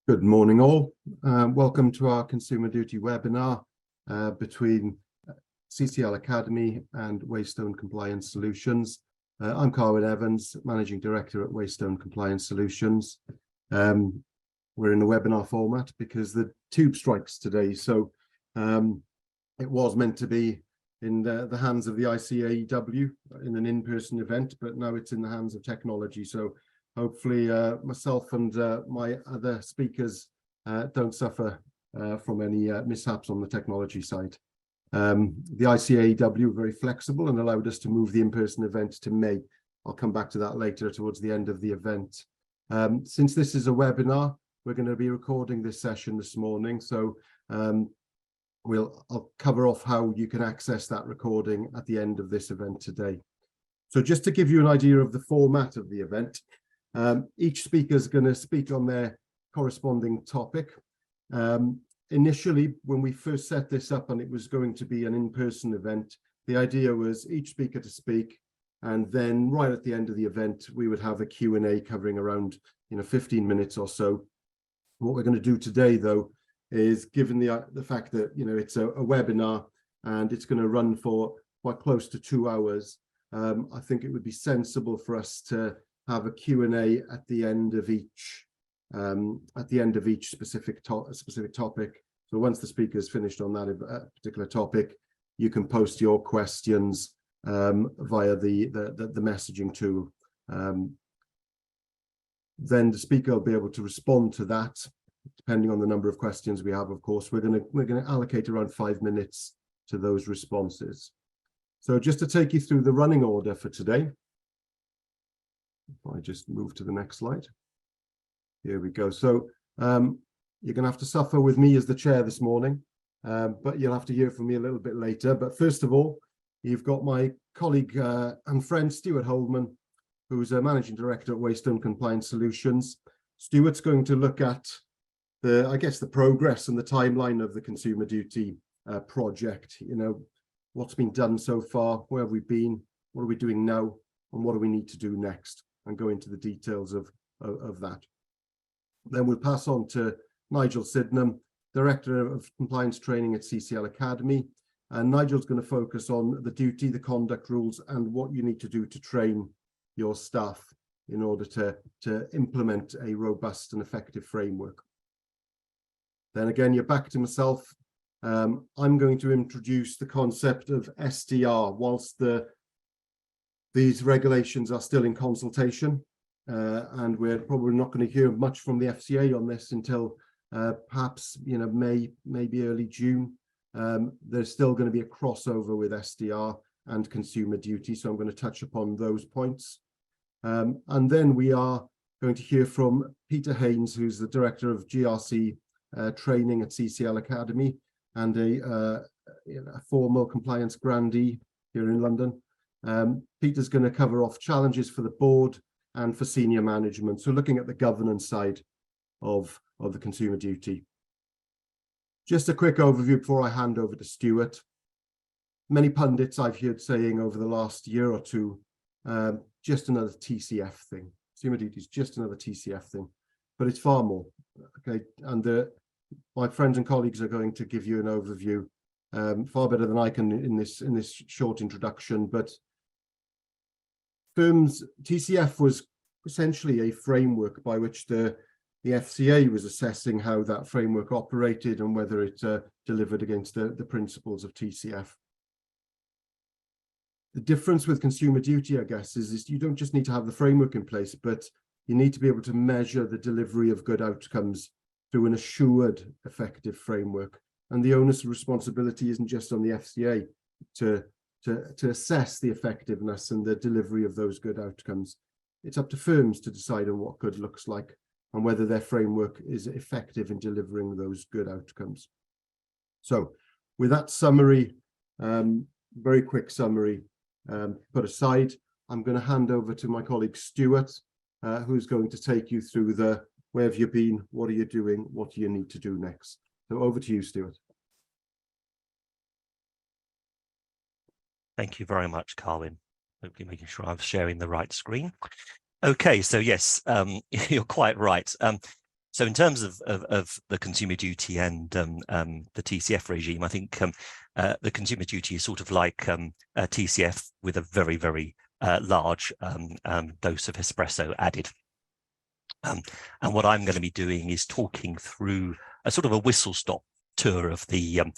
Good morning all. Welcome to our Consumer Duty webinar between CCL Academy and Waystone Compliance Solutions. I'm Carwyn Evans, Managing Director at Waystone Compliance Solutions. We're in the webinar format because the tube strikes today, so it was meant to be in the hands of the ICAEW in an in-person event, but now it's in the hands of technology. So hopefully myself and my other speakers don't suffer from any mishaps on the technology side. The ICAEW were very flexible and allowed us to move the in-person event to May. I'll come back to that later towards the end of the event. Since this is a webinar, we're going to be recording this session this morning, so I'll cover off how you can access that recording at the end of this event today. So just to give you an idea of the format of the event, each speaker is going to speak on their corresponding topic. Initially, when we first set this up and it was going to be an in-person event, the idea was each speaker to speak, and then right at the end of the event, we would have a Q&A covering around 15 minutes or so. What we're going to do today, though, is given the fact that it's a webinar and it's going to run for quite close to 2 hours, I think it would be sensible for us to have a Q&A at the end of each specific topic. So once the speaker is finished on that particular topic, you can post your questions via the messaging tool. Then the speaker will be able to respond to that, depending on the number of questions we have. Of course, we're going to allocate around 5 minutes to those responses. So just to take you through the running order for today, if I just move to the next slide. Here we go. So you're going to have to suffer with me as the chair this morning, but you'll have to hear from me a little bit later. But first of all, you've got my colleague and friend, Stuart Holdman, who's a Managing Director at Waystone Compliance Solutions. Stuart's going to look at the progress and the timeline of the Consumer Duty project. What's been done so far, where have we been, what are we doing now, and what do we need to do next, and go into the details of that. Then we'll pass on to Nigel Sydenham, Director of Compliance Training at CCL Academy. And Nigel's going to focus on the duty, the conduct rules, and what you need to do to train your staff in order to implement a robust and effective framework. Then again, you're back to myself. I'm going to introduce the concept of SDR whilst these regulations are still in consultation, and we're probably not going to hear much from the FCA on this until perhaps May, maybe early June. There's still going to be a crossover with SDR and Consumer Duty, so I'm going to touch upon those points. And then we are going to hear from Peter Haynes, who's the Director of GRC Training at CCL Academy and a formal compliance grandee here in London. Peter's going to cover off challenges for the board and for senior management, so looking at the governance side of the Consumer Duty. Just a quick overview before I hand over to Stuart. Many pundits I've heard saying over the last year or two, just another TCF thing. Consumer Duty is just another TCF thing, but it's far more. Okay, and my friends and colleagues are going to give you an overview far better than I can in this short introduction. But TCF was essentially a framework by which the FCA was assessing how that framework operated and whether it delivered against the principles of TCF. The difference with Consumer Duty, I guess, is you don't just need to have the framework in place, but you need to be able to measure the delivery of good outcomes through an assured, effective framework. And the onus of responsibility isn't just on the FCA to assess the effectiveness and the delivery of those good outcomes. It's up to firms to decide on what good looks like and whether their framework is effective in delivering those good outcomes. So with that summary, very quick summary put aside, I'm going to hand over to my colleague Stuart, who's going to take you through where have you been, what are you doing, what do you need to do next. So over to you, Stuart. Thank you very much, Carwyn. Hopefully making sure I'm sharing the right screen. Okay, so yes, you're quite right. So in terms of the consumer duty and the TCF regime, I think the consumer duty is sort of like a TCF with a very, very large dose of espresso added. And what I'm going to be doing is talking through a sort of a whistle-stop tour of the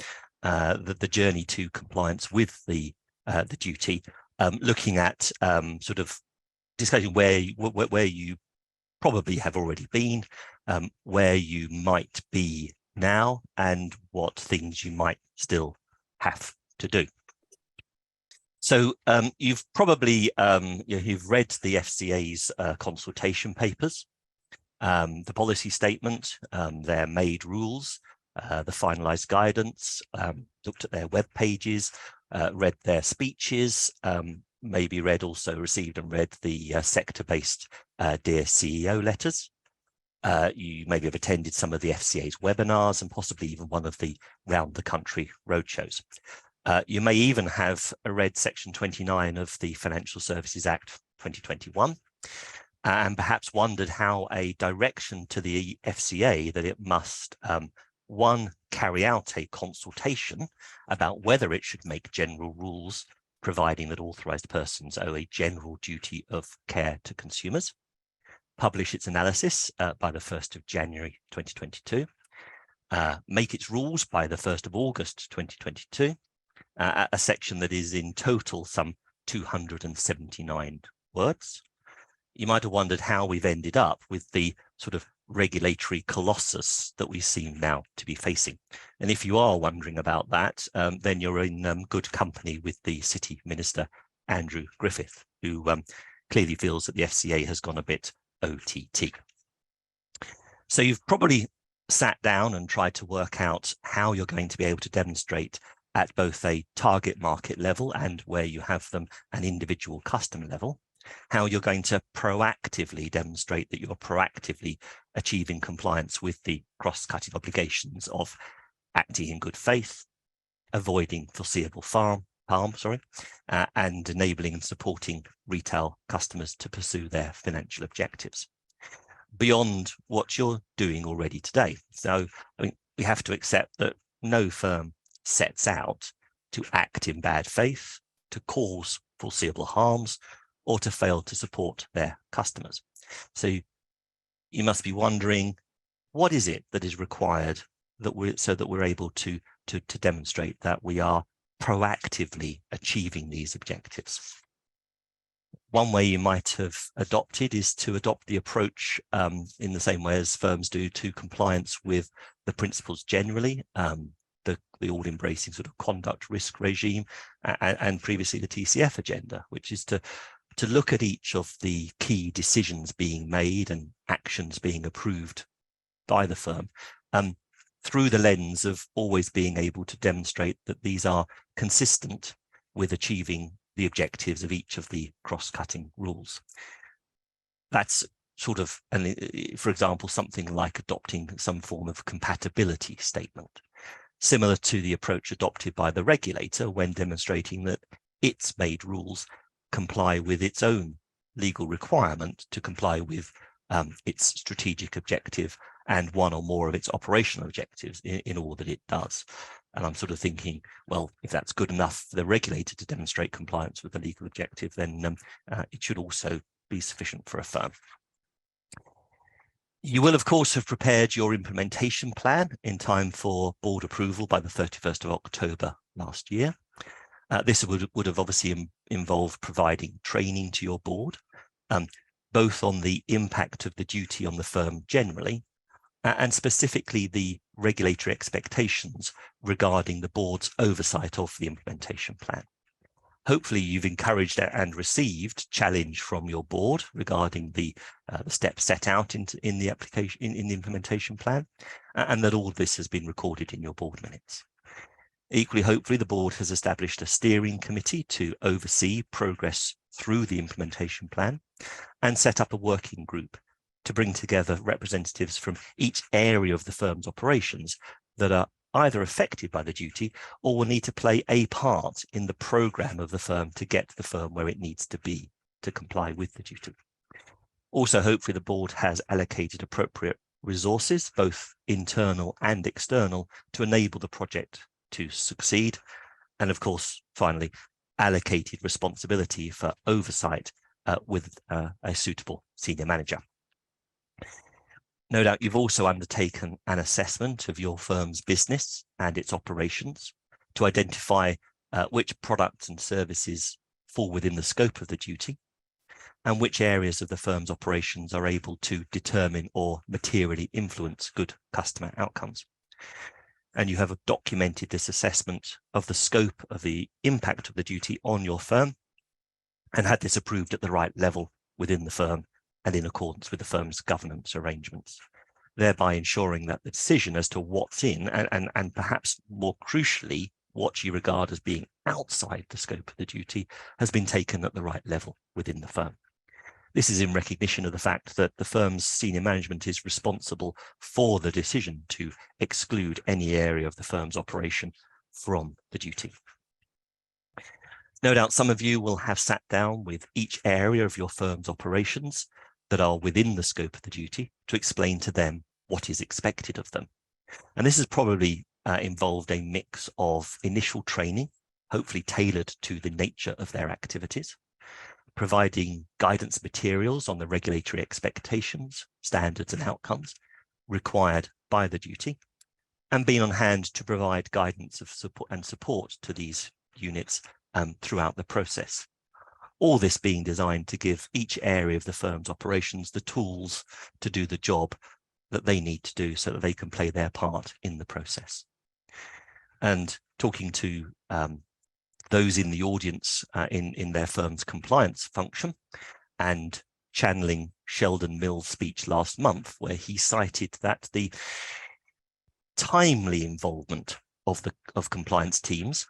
journey to compliance with the duty, looking at sort of discussing where you probably have already been, where you might be now, and what things you might still have to do. So you've probably you've read the FCA's consultation papers, the policy statement, their made rules, the finalised guidance, looked at their web pages, read their speeches, maybe received and read the sector-based Dear CEO letters. You maybe have attended some of the FCA's webinars and possibly even one of the round the country roadshows. You may even have read Section 29 of the Financial Services Act 2021 and perhaps wondered how a direction to the FCA that it must, one, carry out a consultation about whether it should make general rules providing that authorised persons owe a general duty of care to consumers, publish its analysis by the 1st of January 2022, make its rules by the 1st of August 2022, a section that is in total some 279 words. You might have wondered how we've ended up with the sort of regulatory colossus that we seem now to be facing. And if you are wondering about that, then you're in good company with the City Minister, Andrew Griffith, who clearly feels that the FCA has gone a bit OTT. So you've probably sat down and tried to work out how you're going to be able to demonstrate at both a target market level and where you have them an individual customer level, how you're going to proactively demonstrate that you're proactively achieving compliance with the cross-cutting obligations of acting in good faith, avoiding foreseeable harm, and enabling and supporting retail customers to pursue their financial objectives beyond what you're doing already today. So I mean, we have to accept that no firm sets out to act in bad faith, to cause foreseeable harms, or to fail to support their customers. So you must be wondering, what is it that is required that we're able to demonstrate that we are proactively achieving these objectives? One way you might have adopted is to adopt the approach in the same way as firms do to compliance with the principles generally, the all-embracing sort of conduct risk regime, and previously the TCF agenda, which is to look at each of the key decisions being made and actions being approved by the firm through the lens of always being able to demonstrate that these are consistent with achieving the objectives of each of the cross-cutting rules. That's sort of, for example, something like adopting some form of compatibility statement, similar to the approach adopted by the regulator when demonstrating that its made rules comply with its own legal requirement to comply with its strategic objective and one or more of its operational objectives in all that it does. And I'm sort of thinking, well, if that's good enough for the regulator to demonstrate compliance with the legal objective, then it should also be sufficient for a firm. You will, of course, have prepared your implementation plan in time for board approval by the 31st of October last year. This would have obviously involved providing training to your board, both on the impact of the duty on the firm generally, and specifically the regulatory expectations regarding the board's oversight of the implementation plan. Hopefully you've encouraged and received challenge from your board regarding the steps set out in the application, in the implementation plan, and that all of this has been recorded in your board minutes. Equally, hopefully the board has established a steering committee to oversee progress through the implementation plan and set up a working group to bring together representatives from each area of the firm's operations that are either affected by the duty or will need to play a part in the programme of the firm to get the firm where it needs to be to comply with the duty. Also, hopefully the board has allocated appropriate resources, both internal and external, to enable the project to succeed. And of course, finally, allocated responsibility for oversight with a suitable senior manager. No doubt you've also undertaken an assessment of your firm's business and its operations to identify which products and services fall within the scope of the duty, and which areas of the firm's operations are able to determine or materially influence good customer outcomes. And you have documented this assessment of the scope of the impact of the duty on your firm and had this approved at the right level within the firm and in accordance with the firm's governance arrangements, thereby ensuring that the decision as to what's in and perhaps more crucially, what you regard as being outside the scope of the duty has been taken at the right level within the firm. This is in recognition of the fact that the firm's senior management is responsible for the decision to exclude any area of the firm's operation from the duty. No doubt some of you will have sat down with each area of your firm's operations that are within the scope of the duty to explain to them what is expected of them. And this has probably involved a mix of initial training, hopefully tailored to the nature of their activities, providing guidance materials on the regulatory expectations, standards and outcomes required by the duty, and being on hand to provide guidance of support to these units throughout the process. All this being designed to give each area of the firm's operations the tools to do the job that they need to do so that they can play their part in the process. And talking to those in the audience in their firm's compliance function, and channeling Sheldon Mill's speech last month, where he cited that the timely involvement of compliance teams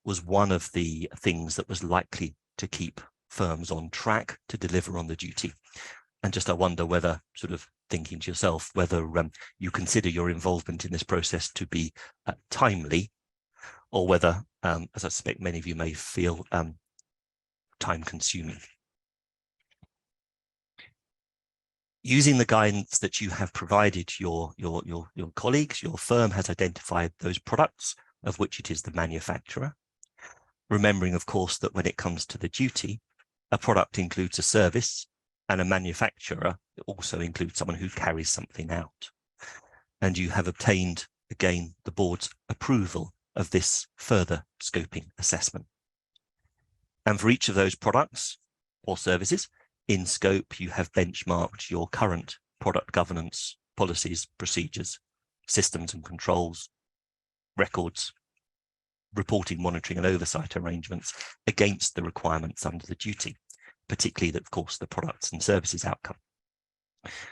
was one of the things that was likely to keep firms on track to deliver on the duty. And just I wonder whether, sort of thinking to yourself, whether you consider your involvement in this process to be timely, or whether, as I suspect many of you may feel, time-consuming. Using the guidance that you have provided your colleagues, your firm has identified those products of which it is the manufacturer. Remembering, of course, that when it comes to the duty, a product includes a service, and a manufacturer also includes someone who carries something out. And you have obtained, again, the board's approval of this further scoping assessment. And for each of those products or services in scope, you have benchmarked your current product governance policies, procedures, systems and controls, records, reporting, monitoring and oversight arrangements against the requirements under the duty, particularly, of course, the products and services outcome.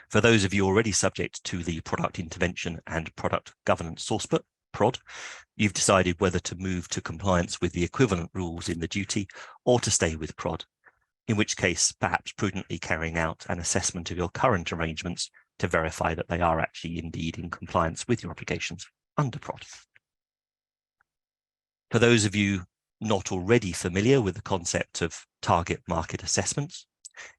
For those of you already subject to the product intervention and product governance source book, PROD, you've decided whether to move to compliance with the equivalent rules in the duty or to stay with PROD, in which case perhaps prudently carrying out an assessment of your current arrangements to verify that they are actually indeed in compliance with your obligations under PROD. For those of you not already familiar with the concept of target market assessments,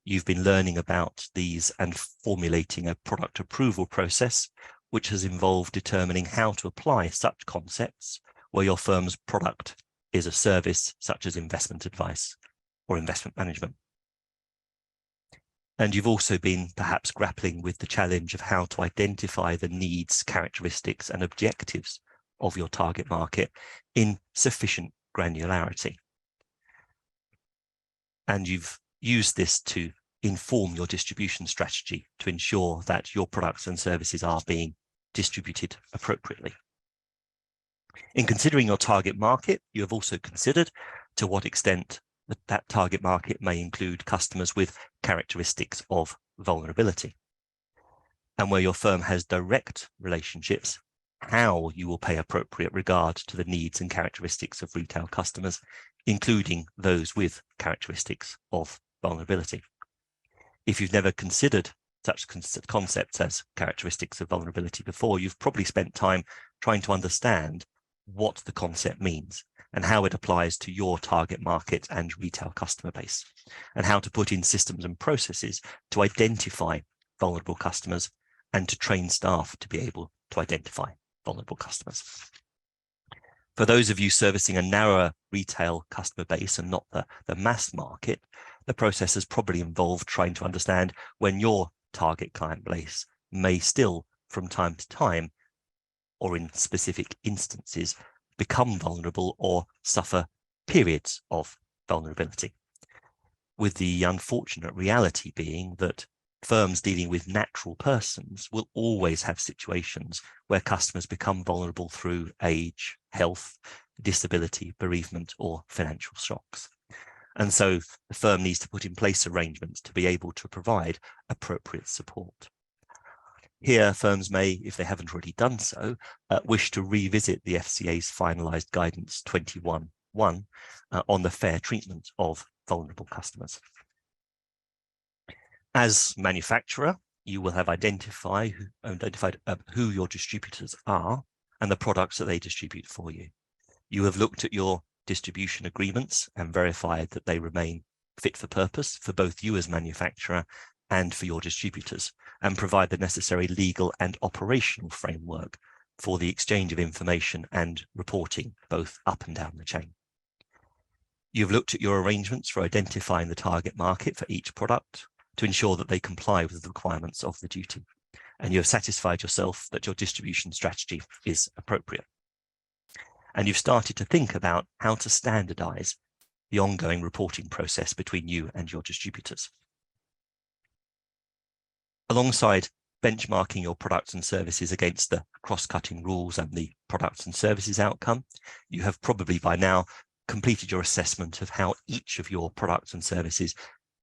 you've been learning about these and formulating a product approval process, which has involved determining how to apply such concepts where your firm's product is a service such as investment advice or investment management. And you've also been perhaps grappling with the challenge of how to identify the needs, characteristics and objectives of your target market in sufficient granularity. And you've used this to inform your distribution strategy to ensure that your products and services are being distributed appropriately. In considering your target market, you have also considered to what extent that target market may include customers with characteristics of vulnerability. And where your firm has direct relationships, how you will pay appropriate regard to the needs and characteristics of retail customers, including those with characteristics of vulnerability. If you've never considered such concepts as characteristics of vulnerability before, you've probably spent time trying to understand what the concept means and how it applies to your target market and retail customer base, and how to put in systems and processes to identify vulnerable customers and to train staff to be able to identify vulnerable customers. For those of you servicing a narrower retail customer base and not the mass market, the process has probably involved trying to understand when your target client base may still, from time to time, or in specific instances, become vulnerable or suffer periods of vulnerability. With the unfortunate reality being that firms dealing with natural persons will always have situations where customers become vulnerable through age, health, disability, bereavement, or financial shocks. And so the firm needs to put in place arrangements to be able to provide appropriate support. Here, firms may, if they haven't already done so, wish to revisit the FCA's finalised guidance 21.1 on the fair treatment of vulnerable customers. As manufacturer, you will have identified who your distributors are and the products that they distribute for you. You have looked at your distribution agreements and verified that they remain fit for purpose for both you as manufacturer and for your distributors, and provide the necessary legal and operational framework for the exchange of information and reporting both up and down the chain. You've looked at your arrangements for identifying the target market for each product to ensure that they comply with the requirements of the duty, and you have satisfied yourself that your distribution strategy is appropriate. And you've started to think about how to standardize the ongoing reporting process between you and your distributors. Alongside benchmarking your products and services against the cross-cutting rules and the products and services outcome, you have probably by now completed your assessment of how each of your products and services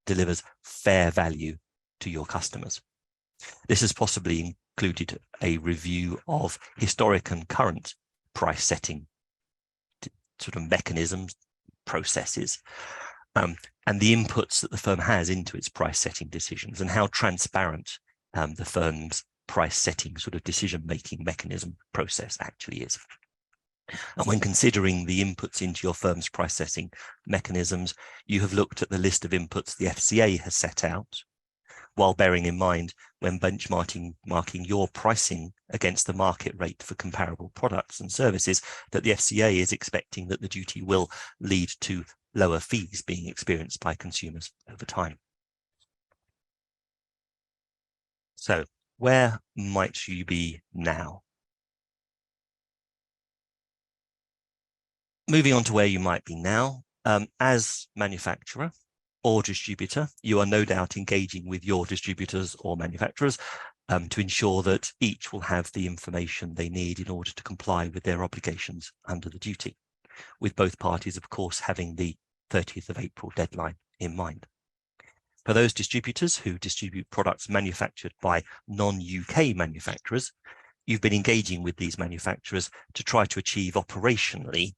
delivers fair value to your customers. This has possibly included a review of historic and current price setting sort of mechanisms, processes, and the inputs that the firm has into its price setting decisions and how transparent the firm's price setting sort of decision-making mechanism process actually is. And when considering the inputs into your firm's price setting mechanisms, you have looked at the list of inputs the FCA has set out, while bearing in mind when benchmarking your pricing against the market rate for comparable products and services that the FCA is expecting that the duty will lead to lower fees being experienced by consumers over time. So where might you be now? Moving on to where you might be now, as manufacturer or distributor, you are no doubt engaging with your distributors or manufacturers to ensure that each will have the information they need in order to comply with their obligations under the duty, with both parties, of course, having the 30th of April deadline in mind. For those distributors who distribute products manufactured by non-UK manufacturers, you've been engaging with these manufacturers to try to achieve operationally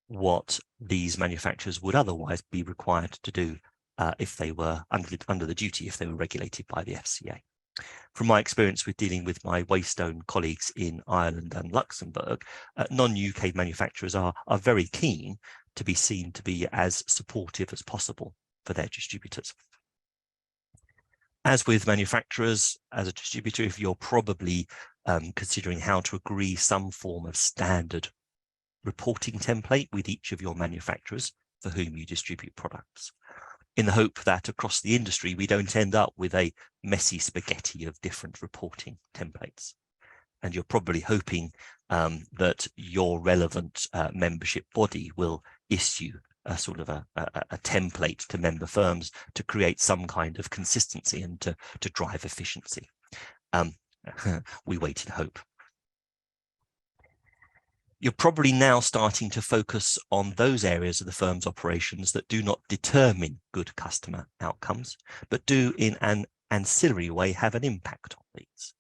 what these manufacturers would otherwise be required to do if they were under the duty, if they were regulated by the FCA. From my experience with dealing with my Waystone colleagues in Ireland and Luxembourg, non-UK manufacturers are very keen to be seen to be as supportive as possible for their distributors. As with manufacturers, as a distributor, if you're probably considering how to agree some form of standard reporting template with each of your manufacturers for whom you distribute products, in the hope that across the industry we don't end up with a messy spaghetti of different reporting templates. And you're probably hoping that your relevant membership body will issue a sort of a template to member firms to create some kind of consistency and to drive efficiency. We wait in hope. You're probably now starting to focus on those areas of the firm's operations that do not determine good customer outcomes, but do in an ancillary way have an impact on these,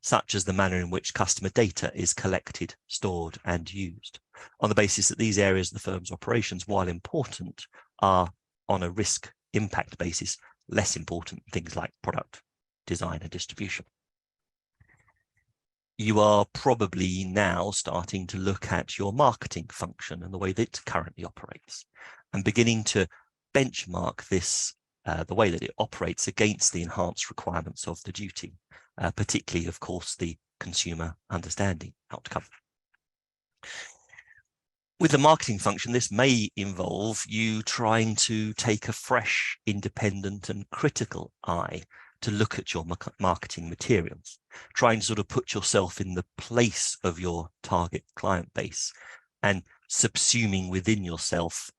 such as the manner in which customer data is collected, stored, and used, on the basis that these areas of the firm's operations, while important, are on a risk impact basis less important than things like product design and distribution. You are probably now starting to look at your marketing function and the way that it currently operates, and beginning to benchmark this the way that it operates against the enhanced requirements of the duty, particularly, of course, the consumer understanding outcome. With the marketing function, this may involve you trying to take a fresh, independent and critical eye to look at your marketing materials, trying to sort of put yourself in the place of your target client base and subsuming within yourself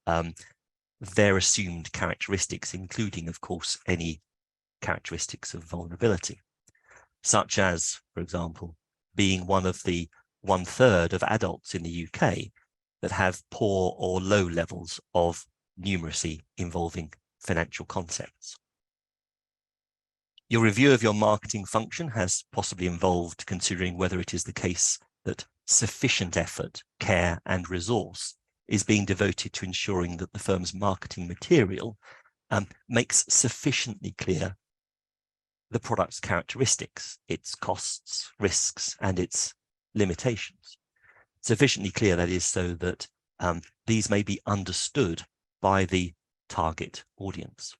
their assumed characteristics, including, of course, any characteristics of vulnerability, such as, for example, being one of the 1/3 of adults in the UK that have poor or low levels of numeracy involving financial concepts. Your review of your marketing function has possibly involved considering whether it is the case that sufficient effort, care, and resource is being devoted to ensuring that the firm's marketing material makes sufficiently clear the product's characteristics, its costs, risks, and its limitations. Sufficiently clear, that is, so that these may be understood by the target audience.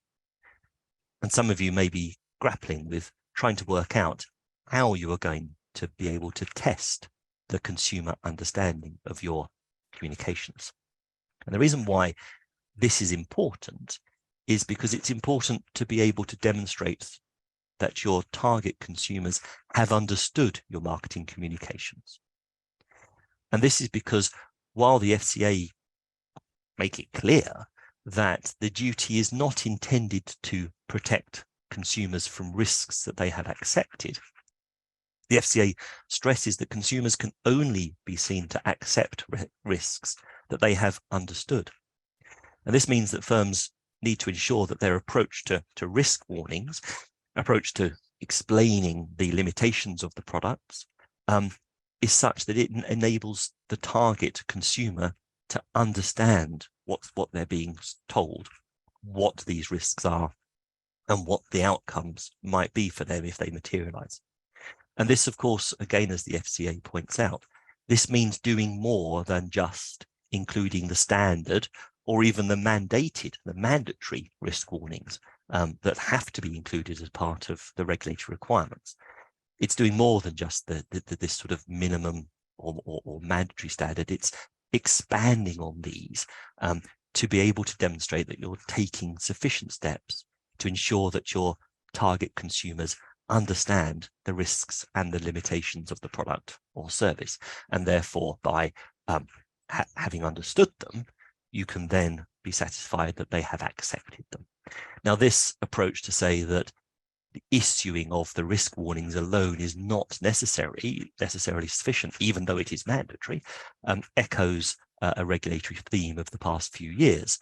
And some of you may be grappling with trying to work out how you are going to be able to test the consumer understanding of your communications. And the reason why this is important is because it's important to be able to demonstrate that your target consumers have understood your marketing communications. And this is because while the FCA make it clear that the duty is not intended to protect consumers from risks that they have accepted, the FCA stresses that consumers can only be seen to accept risks that they have understood. And this means that firms need to ensure that their approach to risk warnings, approach to explaining the limitations of the products, is such that it enables the target consumer to understand what they're being told, what these risks are, and what the outcomes might be for them if they materialize. And this, of course, again, as the FCA points out, this means doing more than just including the standard or even the mandatory risk warnings that have to be included as part of the regulatory requirements. It's doing more than just this sort of minimum or mandatory standard. It's expanding on these to be able to demonstrate that you're taking sufficient steps to ensure that your target consumers understand the risks and the limitations of the product or service. And therefore, by having understood them, you can then be satisfied that they have accepted them. Now, this approach to say that the issuing of the risk warnings alone is not necessarily sufficient, even though it is mandatory, echoes a regulatory theme of the past few years,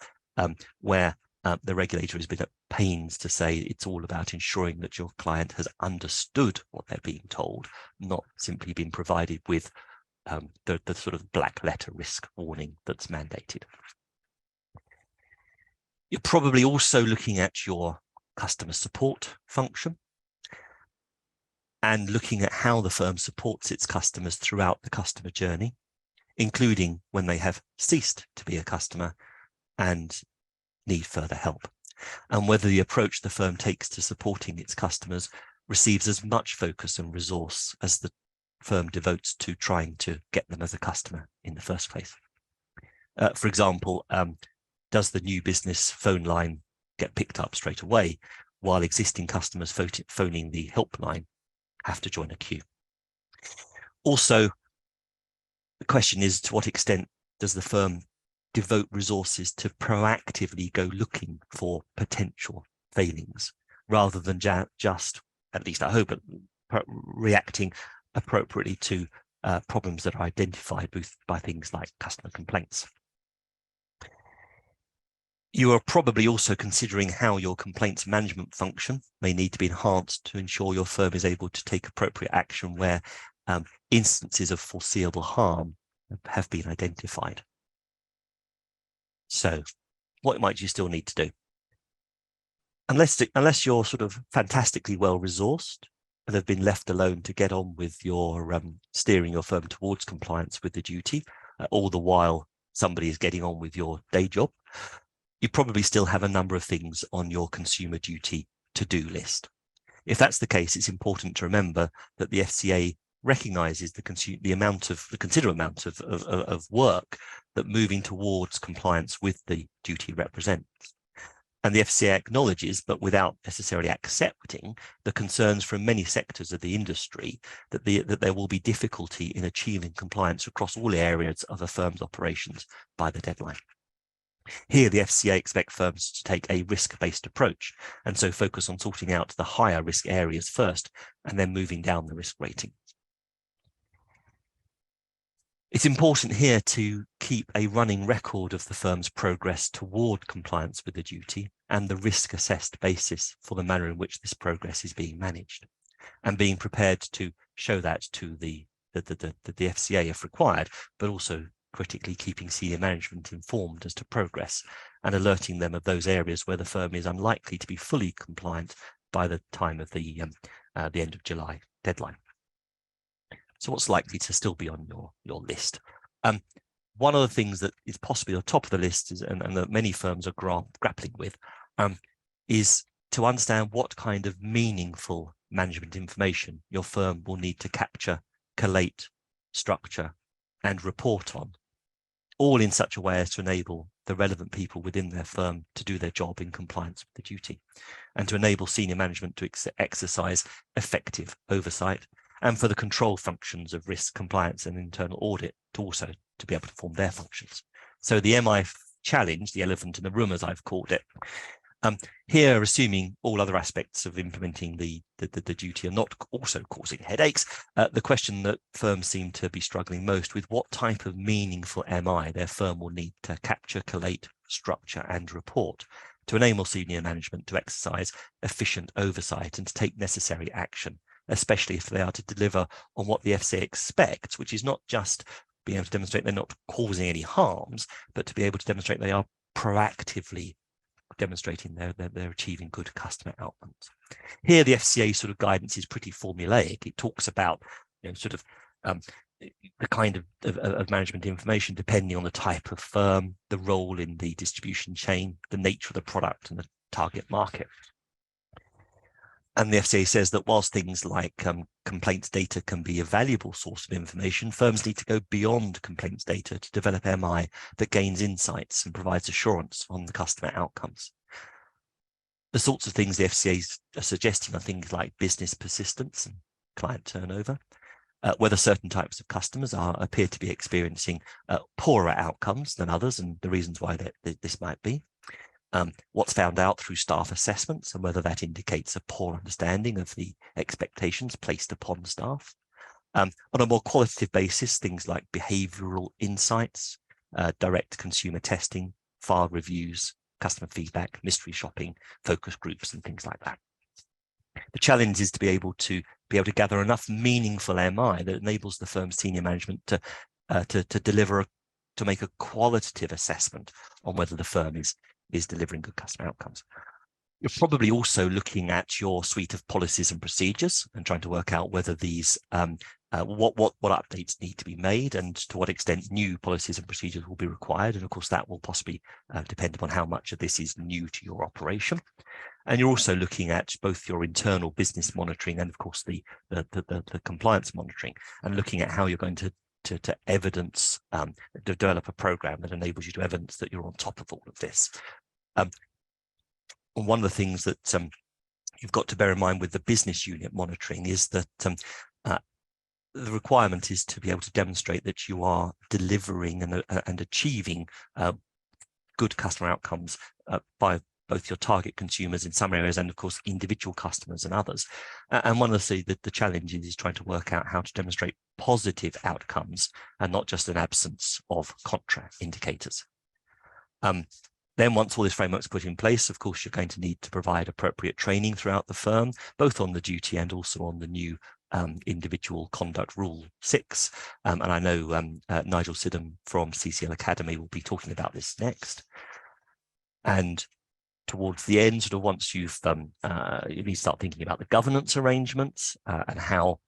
where the regulator has been at pains to say it's all about ensuring that your client has understood what they're being told, not simply been provided with the sort of black letter risk warning that's mandated. You're probably also looking at your customer support function and looking at how the firm supports its customers throughout the customer journey, including when they have ceased to be a customer and need further help, and whether the approach the firm takes to supporting its customers receives as much focus and resource as the firm devotes to trying to get them as a customer in the first place. For example, does the new business phone line get picked up straight away, while existing customers phoning the helpline have to join a queue? Also, the question is, to what extent does the firm devote resources to proactively go looking for potential failings, rather than just, at least I hope, reacting appropriately to problems that are identified by things like customer complaints? You are probably also considering how your complaints management function may need to be enhanced to ensure your firm is able to take appropriate action where instances of foreseeable harm have been identified. So what might you still need to do? Unless you're sort of fantastically well resourced and have been left alone to get on with your steering your firm towards compliance with the duty, all the while somebody is getting on with your day job, you probably still have a number of things on your consumer duty to-do list. If that's the case, it's important to remember that the FCA recognises the considerable amount of work that moving towards compliance with the duty represents. And the FCA acknowledges, but without necessarily accepting, the concerns from many sectors of the industry that there will be difficulty in achieving compliance across all areas of a firm's operations by the deadline. Here, the FCA expect firms to take a risk-based approach and so focus on sorting out the higher risk areas first and then moving down the risk rating. It's important here to keep a running record of the firm's progress toward compliance with the duty and the risk-assessed basis for the manner in which this progress is being managed, and being prepared to show that to the FCA if required, but also critically keeping senior management informed as to progress and alerting them of those areas where the firm is unlikely to be fully compliant by the time of the end of July deadline. So what's likely to still be on your list? One of the things that is possibly on the top of the list is, and that many firms are grappling with, is to understand what kind of meaningful management information your firm will need to capture, collate, structure, and report on, all in such a way as to enable the relevant people within their firm to do their job in compliance with the duty, and to enable senior management to exercise effective oversight, and for the control functions of risk, compliance, and internal audit to also to be able to perform their functions. So the MI challenge, the elephant in the room, as I've called it, here, assuming all other aspects of implementing the duty are not also causing headaches, the question that firms seem to be struggling most with: what type of meaningful MI their firm will need to capture, collate, structure, and report to enable senior management to exercise efficient oversight and to take necessary action, especially if they are to deliver on what the FCA expects, which is not just being able to demonstrate they're not causing any harms, but to be able to demonstrate they are proactively demonstrating they're achieving good customer outcomes. Here, the FCA sort of guidance is pretty formulaic. It talks about, sort of the kind of management information depending on the type of firm, the role in the distribution chain, the nature of the product, and the target market. And the FCA says that whilst things like complaints data can be a valuable source of information, firms need to go beyond complaints data to develop MI that gains insights and provides assurance on the customer outcomes. The sorts of things the FCA are suggesting are things like business persistence and client turnover, whether certain types of customers appear to be experiencing poorer outcomes than others, and the reasons why this might be. What's found out through staff assessments and whether that indicates a poor understanding of the expectations placed upon staff. On a more qualitative basis, things like behavioural insights, direct consumer testing, file reviews, customer feedback, mystery shopping, focus groups, and things like that. The challenge is to be able to gather enough meaningful MI that enables the firm's senior management to make a qualitative assessment on whether the firm is delivering good customer outcomes. You're probably also looking at your suite of policies and procedures and trying to work out whether these what updates need to be made and to what extent new policies and procedures will be required. And of course, that will possibly depend upon how much of this is new to your operation. And you're also looking at both your internal business monitoring and of course the compliance monitoring, and looking at how you're going to evidence, to develop a program that enables you to evidence that you're on top of all of this. One of the things that you've got to bear in mind with the business unit monitoring is that the requirement is to be able to demonstrate that you are delivering and achieving good customer outcomes by both your target consumers in some areas and of course individual customers and others. And one of the challenges is trying to work out how to demonstrate positive outcomes and not just an absence of contra indicators. Then once all this framework's put in place, of course, you're going to need to provide appropriate training throughout the firm, both on the duty and also on the new individual conduct rule 6. And I know Nigel Sidham from CCL Academy will be talking about this next. And towards the end, sort of once you need to start thinking about the governance arrangements and how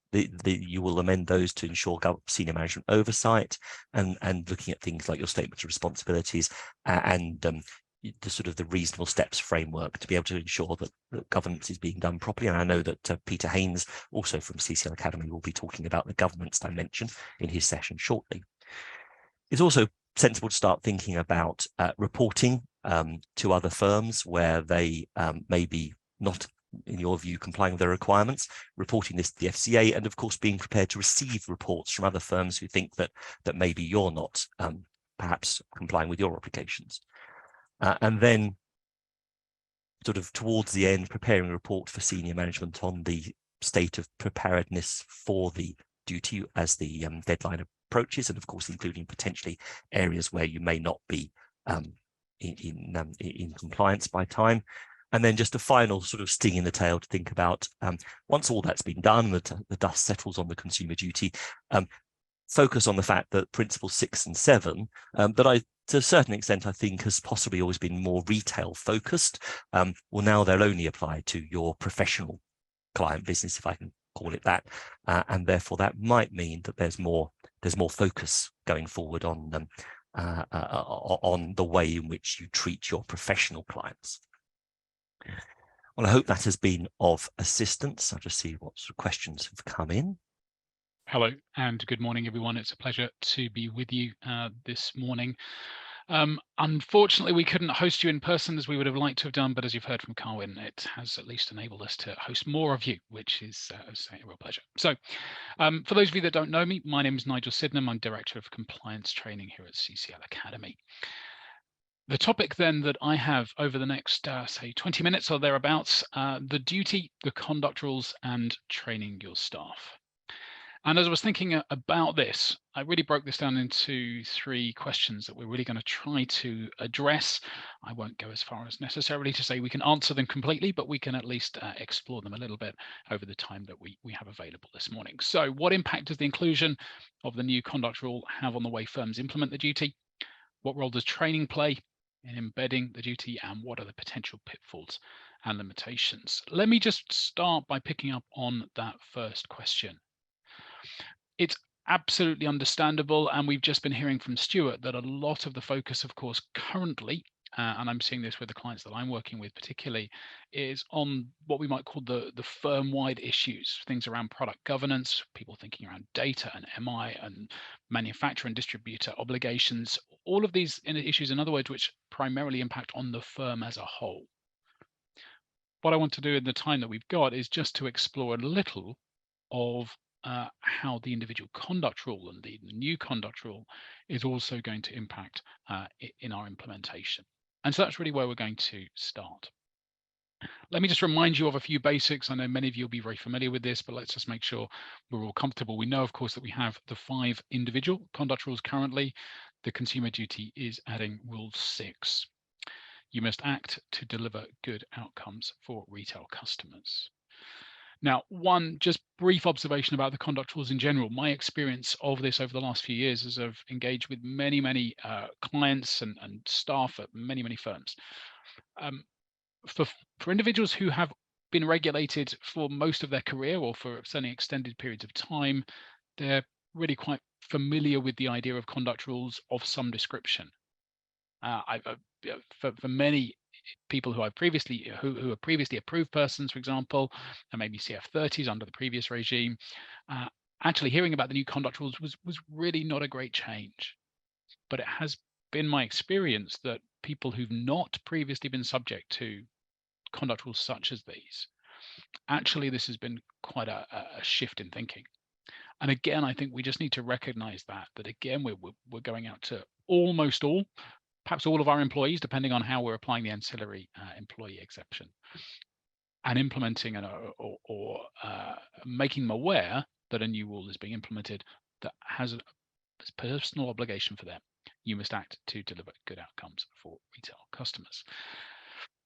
you will amend those to ensure senior management oversight, and looking at things like your statements of responsibilities and the sort of the reasonable steps framework to be able to ensure that governance is being done properly. And I know that Peter Haynes, also from CCL Academy, will be talking about the governance dimension in his session shortly. It's also sensible to start thinking about reporting to other firms where they may be not, in your view, complying with their requirements, reporting this to the FCA, and of course being prepared to receive reports from other firms who think that maybe you're not perhaps complying with your obligations. And then sort of towards the end, preparing a report for senior management on the state of preparedness for the duty as the deadline approaches, and of course including potentially areas where you may not be in compliance by time. And then just a final sort of sting in the tail to think about, once all that's been done, the dust settles on the consumer duty, focus on the fact that principles 6 and 7, that to a certain extent, I think has possibly always been more retail focused. Well, now they'll only apply to your professional client business, if I can call it that. And therefore that might mean that there's more focus going forward on the way in which you treat your professional clients. Well, I hope that has been of assistance. I'll just see what sort of questions have come in. Hello and good morning, everyone. It's a pleasure to be with you this morning. Unfortunately, we couldn't host you in person as we would have liked to have done, but as you've heard from Carwyn, it has at least enabled us to host more of you, which is a real pleasure. So for those of you that don't know me, my name is Nigel Sydenham. I'm Director of Compliance Training here at CCL Academy. The topic then that I have over the next, say, 20 minutes or thereabouts, the duty, the conduct rules, and training your staff. And as I was thinking about this, I really broke this down into 3 questions that we're really going to try to address. I won't go as far as necessarily to say we can answer them completely, but we can at least explore them a little bit over the time that we have available this morning. So what impact does the inclusion of the new conduct rule have on the way firms implement the duty? What role does training play in embedding the duty, and what are the potential pitfalls and limitations? Let me just start by picking up on that first question. It's absolutely understandable, and we've just been hearing from Stuart that a lot of the focus, of course, currently, and I'm seeing this with the clients that I'm working with particularly, is on what we might call the firm-wide issues, things around product governance, people thinking around data and MI and manufacturer and distributor obligations, all of these issues, in other words, which primarily impact on the firm as a whole. What I want to do in the time that we've got is just to explore a little of how the individual conduct rule and the new conduct rule is also going to impact in our implementation. And so that's really where we're going to start. Let me just remind you of a few basics. I know many of you will be very familiar with this, but let's just make sure we're all comfortable. We know, of course, that we have the 5 individual conduct rules currently. The consumer duty is adding rule 6. You must act to deliver good outcomes for retail customers. Now, one just brief observation about the conduct rules in general. My experience of this over the last few years as I've engaged with many clients and staff at many firms. For individuals who have been regulated for most of their career or for certainly extended periods of time, they're really quite familiar with the idea of conduct rules of some description. For many people who I've previously who are previously approved persons, for example, and maybe CF30s under the previous regime, actually hearing about the new conduct rules was really not a great change. But it has been my experience that people who've not previously been subject to conduct rules such as these, actually this has been quite a shift in thinking. And again, I think we just need to recognize that again, we're going out to almost all, perhaps all of our employees, depending on how we're applying the ancillary employee exception, and implementing or making them aware that a new rule is being implemented that has a personal obligation for them. You must act to deliver good outcomes for retail customers.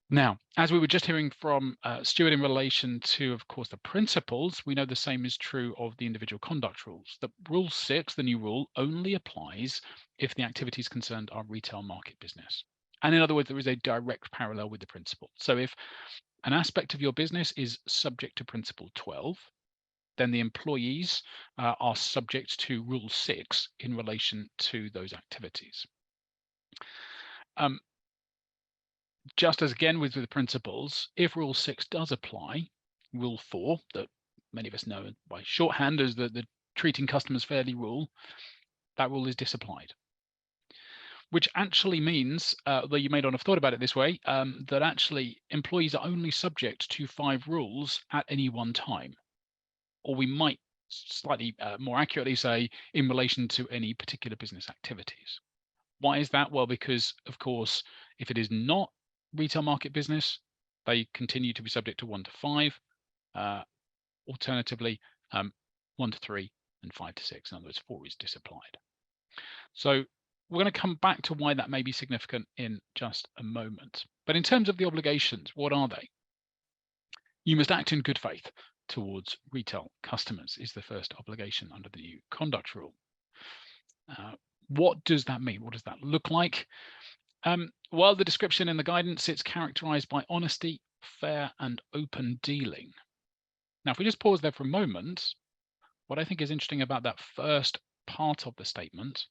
Now, as we were just hearing from Stuart in relation to, of course, the principles, we know the same is true of the individual conduct rules. The rule 6, the new rule, only applies if the activities concerned are retail market business. And in other words, there is a direct parallel with the principle. So if an aspect of your business is subject to principle 12, then the employees are subject to rule 6 in relation to those activities. just as again with the principles, if Rule 6 does apply, Rule 4, that many of us know by shorthand as the treating customers fairly rule, that rule is disapplied. Which actually means, though you may not have thought about it this way, that actually employees are only subject to 5 rules at any one time. Or we might slightly more accurately say in relation to any particular business activities. Why is that? Well, because of course, if it is not retail market business, they continue to be subject to 1 to 5. Alternatively, 1 to 3 and 5 to 6. In other words, 4 is disapplied. So we're going to come back to why that may be significant in just a moment. But in terms of the obligations, what are they? You must act in good faith towards retail customers is the first obligation under the new conduct rule. What does that mean? What does that look like? Well, the description in the guidance, it's characterized by honesty, fair and open dealing. Now, if we just pause there for a moment, what I think is interesting about that first part of the statement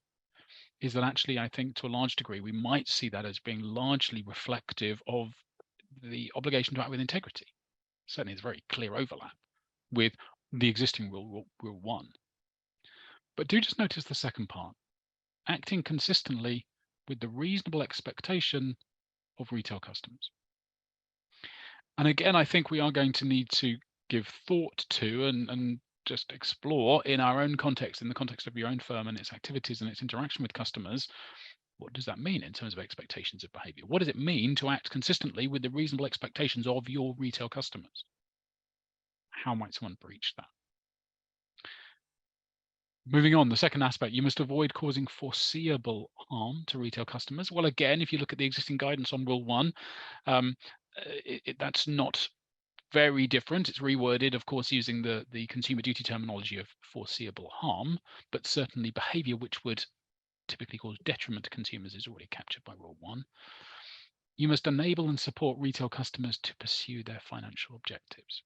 is that actually, I think to a large degree, we might see that as being largely reflective of the obligation to act with integrity. Certainly, there's very clear overlap with the existing rule 1. But do just notice the second part, acting consistently with the reasonable expectation of retail customers. And again, I think we are going to need to give thought to and just explore in our own context, in the context of your own firm and its activities and its interaction with customers, what does that mean in terms of expectations of behavior? What does it mean to act consistently with the reasonable expectations of your retail customers? How might someone breach that? Moving on, the second aspect, you must avoid causing foreseeable harm to retail customers. Well, again, if you look at the existing guidance on Rule 1, that's not very different. It's reworded, of course, using the consumer duty terminology of foreseeable harm, but certainly behavior which would typically cause detriment to consumers is already captured by Rule 1. You must enable and support retail customers to pursue their financial objectives.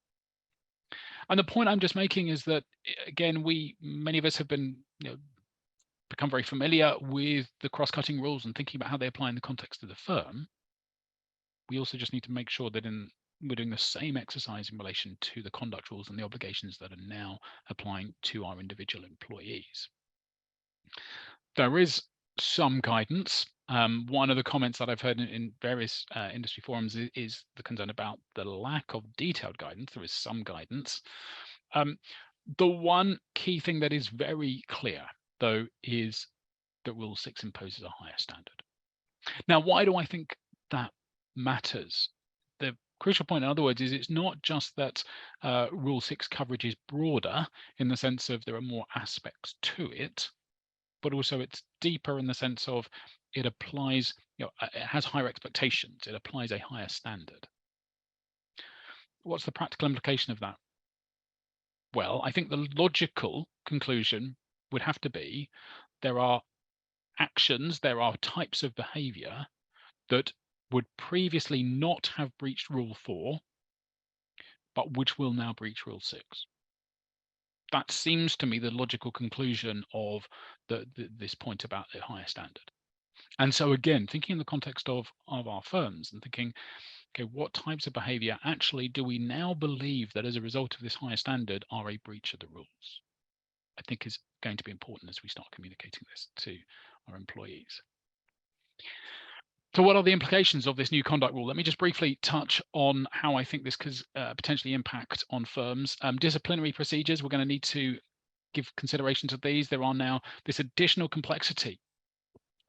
And the point I'm just making is that, again, many of us have been, become very familiar with the cross-cutting rules and thinking about how they apply in the context of the firm. We also just need to make sure that we're doing the same exercise in relation to the conduct rules and the obligations that are now applying to our individual employees. There is some guidance. One of the comments that I've heard in various industry forums is the concern about the lack of detailed guidance. There is some guidance. The one key thing that is very clear, though, is that Rule 6 imposes a higher standard. Now, why do I think that matters? The crucial point, in other words, is it's not just that Rule 6 coverage is broader in the sense of there are more aspects to it, but also it's deeper in the sense of it applies, it has higher expectations, it applies a higher standard. What's the practical implication of that? Well, I think the logical conclusion would have to be there are actions, there are types of behavior that would previously not have breached Rule 4, but which will now breach Rule 6. That seems to me the logical conclusion of this point about a higher standard. And so again, thinking in the context of our firms and thinking, okay, what types of behavior actually do we now believe that as a result of this higher standard are a breach of the rules? I think is going to be important as we start communicating this to our employees. So what are the implications of this new conduct rule? Let me just briefly touch on how I think this could potentially impact on firms. Disciplinary procedures, we're going to need to give consideration to these. There are now this additional complexity.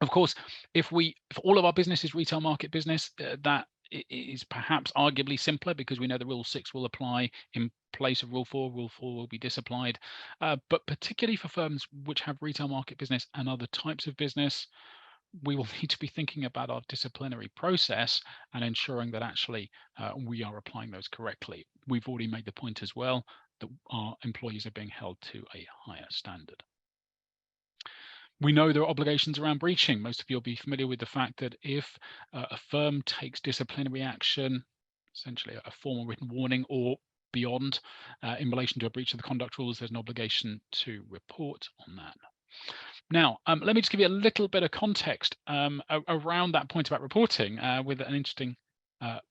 Of course, if all of our business is retail market business, that is perhaps arguably simpler because we know the Rule 6 will apply in place of Rule 4. Rule 4 will be disapplied. But particularly for firms which have retail market business and other types of business, we will need to be thinking about our disciplinary process and ensuring that actually we are applying those correctly. We've already made the point as well that our employees are being held to a higher standard. We know there are obligations around breaching. Most of you will be familiar with the fact that if a firm takes disciplinary action, essentially a formal written warning or beyond in relation to a breach of the conduct rules, there's an obligation to report on that. Now, let me just give you a little bit of context around that point about reporting with an interesting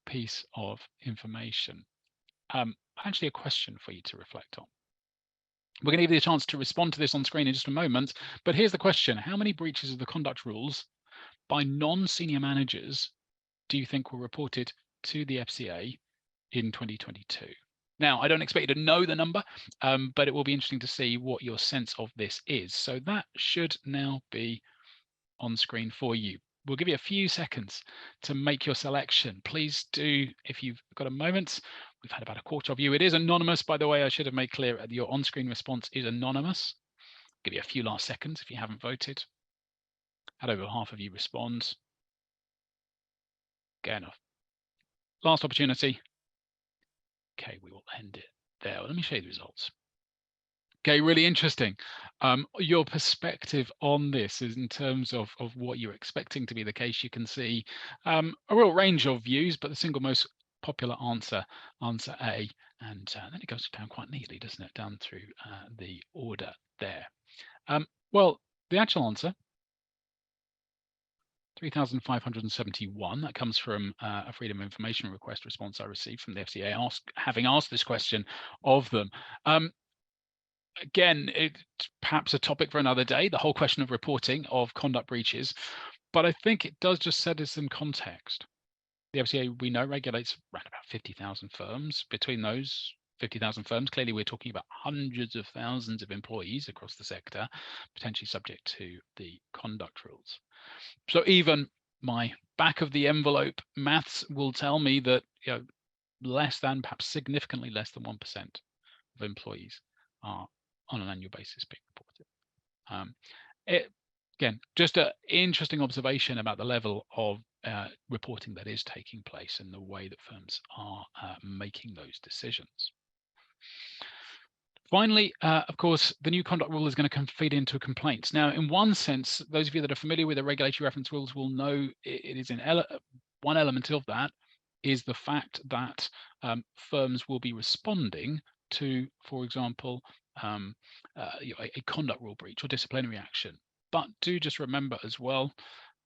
piece of information. Actually, a question for you to reflect on. We're going to give you a chance to respond to this on screen in just a moment, but here's the question. How many breaches of the conduct rules by non-senior managers do you think were reported to the FCA in 2022? Now, I don't expect you to know the number, but it will be interesting to see what your sense of this is. So that should now be on screen for you. We'll give you a few seconds to make your selection. Please do, if you've got a moment. We've had about a quarter of you. It is anonymous, by the way. I should have made clear your on-screen response is anonymous. Give you a few last seconds if you haven't voted. Had over half of you respond. Okay, enough. Last opportunity. Okay, we will end it there. Let me show you the results. Okay, really interesting. Your perspective on this is in terms of what you're expecting to be the case. You can see a real range of views, but the single most popular answer A, and then it goes down quite neatly, doesn't it, down through the order there. Well, the actual answer, 3,571. That comes from a Freedom of Information request response I received from the FCA, having asked this question of them. Again, it's perhaps a topic for another day, the whole question of reporting of conduct breaches, but I think it does just set us in context. The FCA, we know, regulates around about 50,000 firms. Between those 50,000 firms, clearly we're talking about hundreds of thousands of employees across the sector, potentially subject to the conduct rules. So even my back of the envelope maths will tell me that, you know, less than, perhaps significantly less than 1% of employees are on an annual basis being reported. Again, just an interesting observation about the level of reporting that is taking place and the way that firms are making those decisions. Finally, of course, the new conduct rule is going to feed into complaints. Now, in one sense, those of you that are familiar with the regulatory reference rules will know it is one element of that is the fact that firms will be responding to, for example, a conduct rule breach or disciplinary action. But do just remember as well,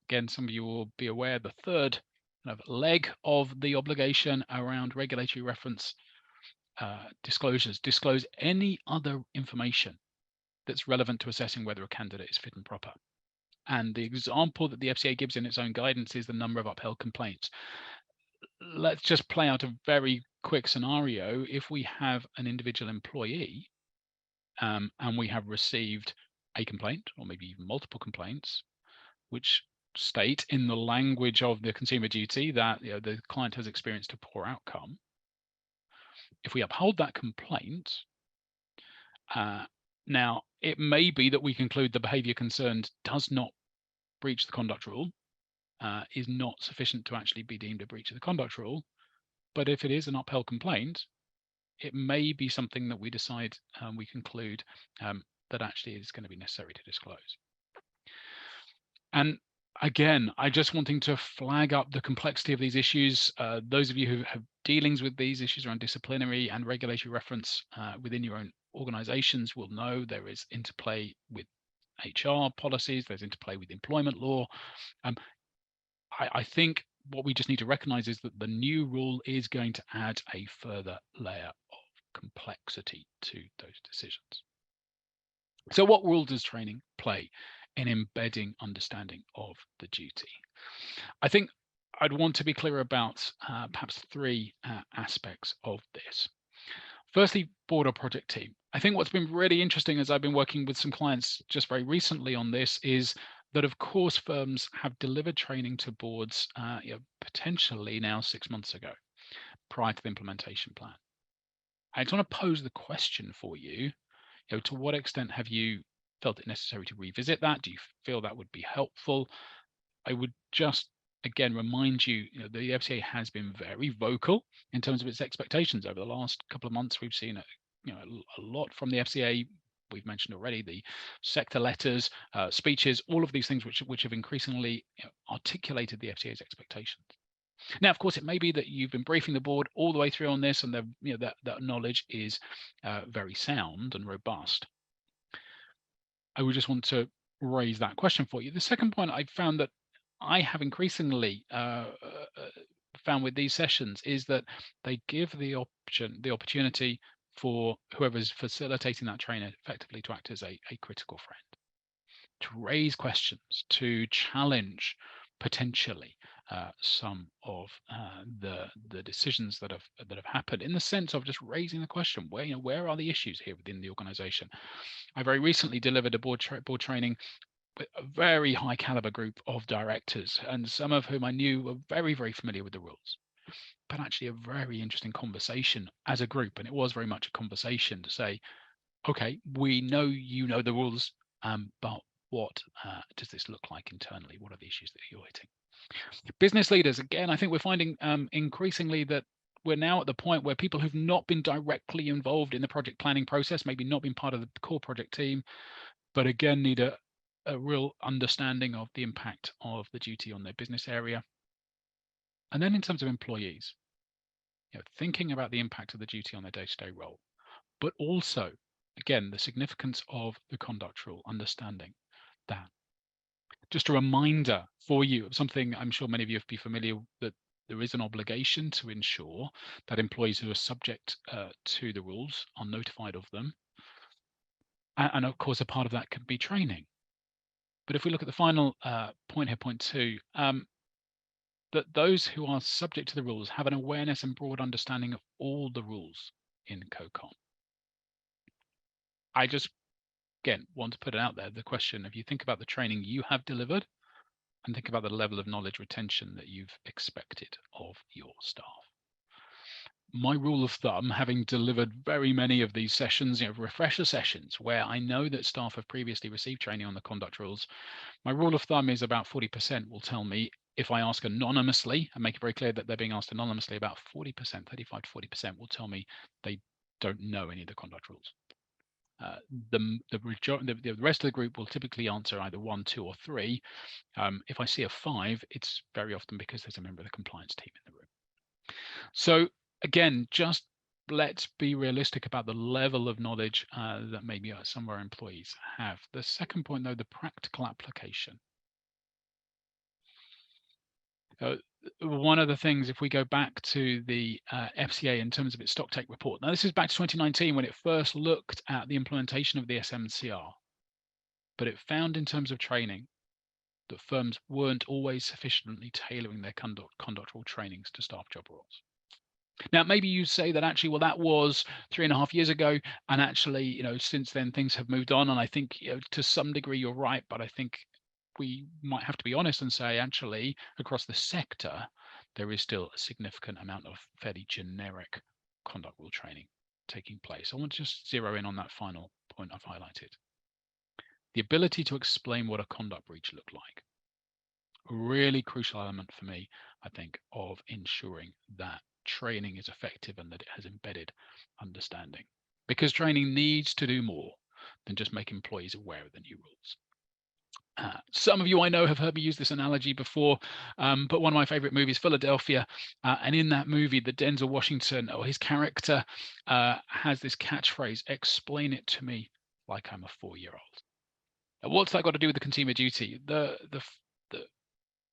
again, some of you will be aware, the third kind of leg of the obligation around regulatory reference disclosures, disclose any other information that's relevant to assessing whether a candidate is fit and proper. And the example that the FCA gives in its own guidance is the number of upheld complaints. Let's just play out a very quick scenario. If we have an individual employee and we have received a complaint, or maybe even multiple complaints, which state in the language of the consumer duty that, you know, the client has experienced a poor outcome. If we uphold that complaint, now it may be that we conclude the behavior concerned does not breach the conduct rule, is not sufficient to actually be deemed a breach of the conduct rule. But if it is an upheld complaint, it may be something that we decide, we conclude that actually is going to be necessary to disclose. And again, I just wanting to flag up the complexity of these issues. Those of you who have dealings with these issues around disciplinary and regulatory reference within your own organizations will know there is interplay with HR policies, there's interplay with employment law. I think what we just need to recognize is that the new rule is going to add a further layer of complexity to those decisions. So what role does training play in embedding understanding of the duty? I think I'd want to be clear about perhaps three aspects of this. Firstly, board or project team. I think what's been really interesting as I've been working with some clients just very recently on this is that, of course, firms have delivered training to boards potentially now 6 months ago, prior to the implementation plan. I just want to pose the question for you, to what extent have you felt it necessary to revisit that? Do you feel that would be helpful? I would just, again, remind you, the FCA has been very vocal in terms of its expectations over the last couple of months. We've seen a lot from the FCA. We've mentioned already the sector letters, speeches, all of these things which have increasingly articulated the FCA's expectations. Now, of course, it may be that you've been briefing the board all the way through on this, and that knowledge is very sound and robust. I would just want to raise that question for you. The second point, I found that I have increasingly found with these sessions is that they give the opportunity for whoever's facilitating that training effectively to act as a critical friend, to raise questions, to challenge potentially some of the decisions that have happened, in the sense of just raising the question, where are the issues here within the organization. I very recently delivered a board training with a very high caliber group of directors, and some of whom I knew were very, very familiar with the rules, but actually a very interesting conversation as a group. And it was very much a conversation to say, okay, we know you know the rules, but what does this look like internally? What are the issues that you're hitting? Business leaders, again, I think we're finding increasingly that we're now at the point where people who've not been directly involved in the project planning process, maybe not been part of the core project team, but again need a real understanding of the impact of the duty on their business area. And then in terms of employees, thinking about the impact of the duty on their day-to-day role, but also, again, the significance of the conduct rule, understanding that. Just a reminder for you of something I'm sure many of you will be familiar that there is an obligation to ensure that employees who are subject to the rules are notified of them. And of course, a part of that could be training. But if we look at the final point here, point 2, that those who are subject to the rules have an awareness and broad understanding of all the rules in COCOM. I just, again, want to put it out there, the question, if you think about the training you have delivered and think about the level of knowledge retention that you've expected of your staff. My rule of thumb, having delivered very many of these sessions, refresher sessions, where I know that staff have previously received training on the conduct rules, my rule of thumb is about 40% will tell me, if I ask anonymously and make it very clear that they're being asked anonymously, about 40%, 35 to 40% will tell me they don't know any of the conduct rules. The rest of the group will typically answer either 1, 2, or 3. If I see a 5, it's very often because there's a member of the compliance team in the room. So again, just let's be realistic about the level of knowledge that maybe some of our employees have. The second point, though, the practical application. One of the things, if we go back to the FCA in terms of its stocktake report, now this is back to 2019 when it first looked at the implementation of the SMCR, but it found in terms of training that firms weren't always sufficiently tailoring their conduct rule trainings to staff job roles. Now, maybe you say that actually, well, that was 3.5 years ago, and actually, since then things have moved on, and I think to some degree you're right, but I think we might have to be honest and say, actually, across the sector, there is still a significant amount of fairly generic conduct rule training taking place. I want to just zero in on that final point I've highlighted. The ability to explain what a conduct breach looked like. A really crucial element for me, I think, of ensuring that training is effective and that it has embedded understanding. Because training needs to do more than just make employees aware of the new rules. Some of you I know have heard me use this analogy before, but one of my favorite movies, Philadelphia, and in that movie, the Denzel Washington, or his character, has this catchphrase, explain it to me like I'm a 4-year-old. What's that got to do with the consumer duty?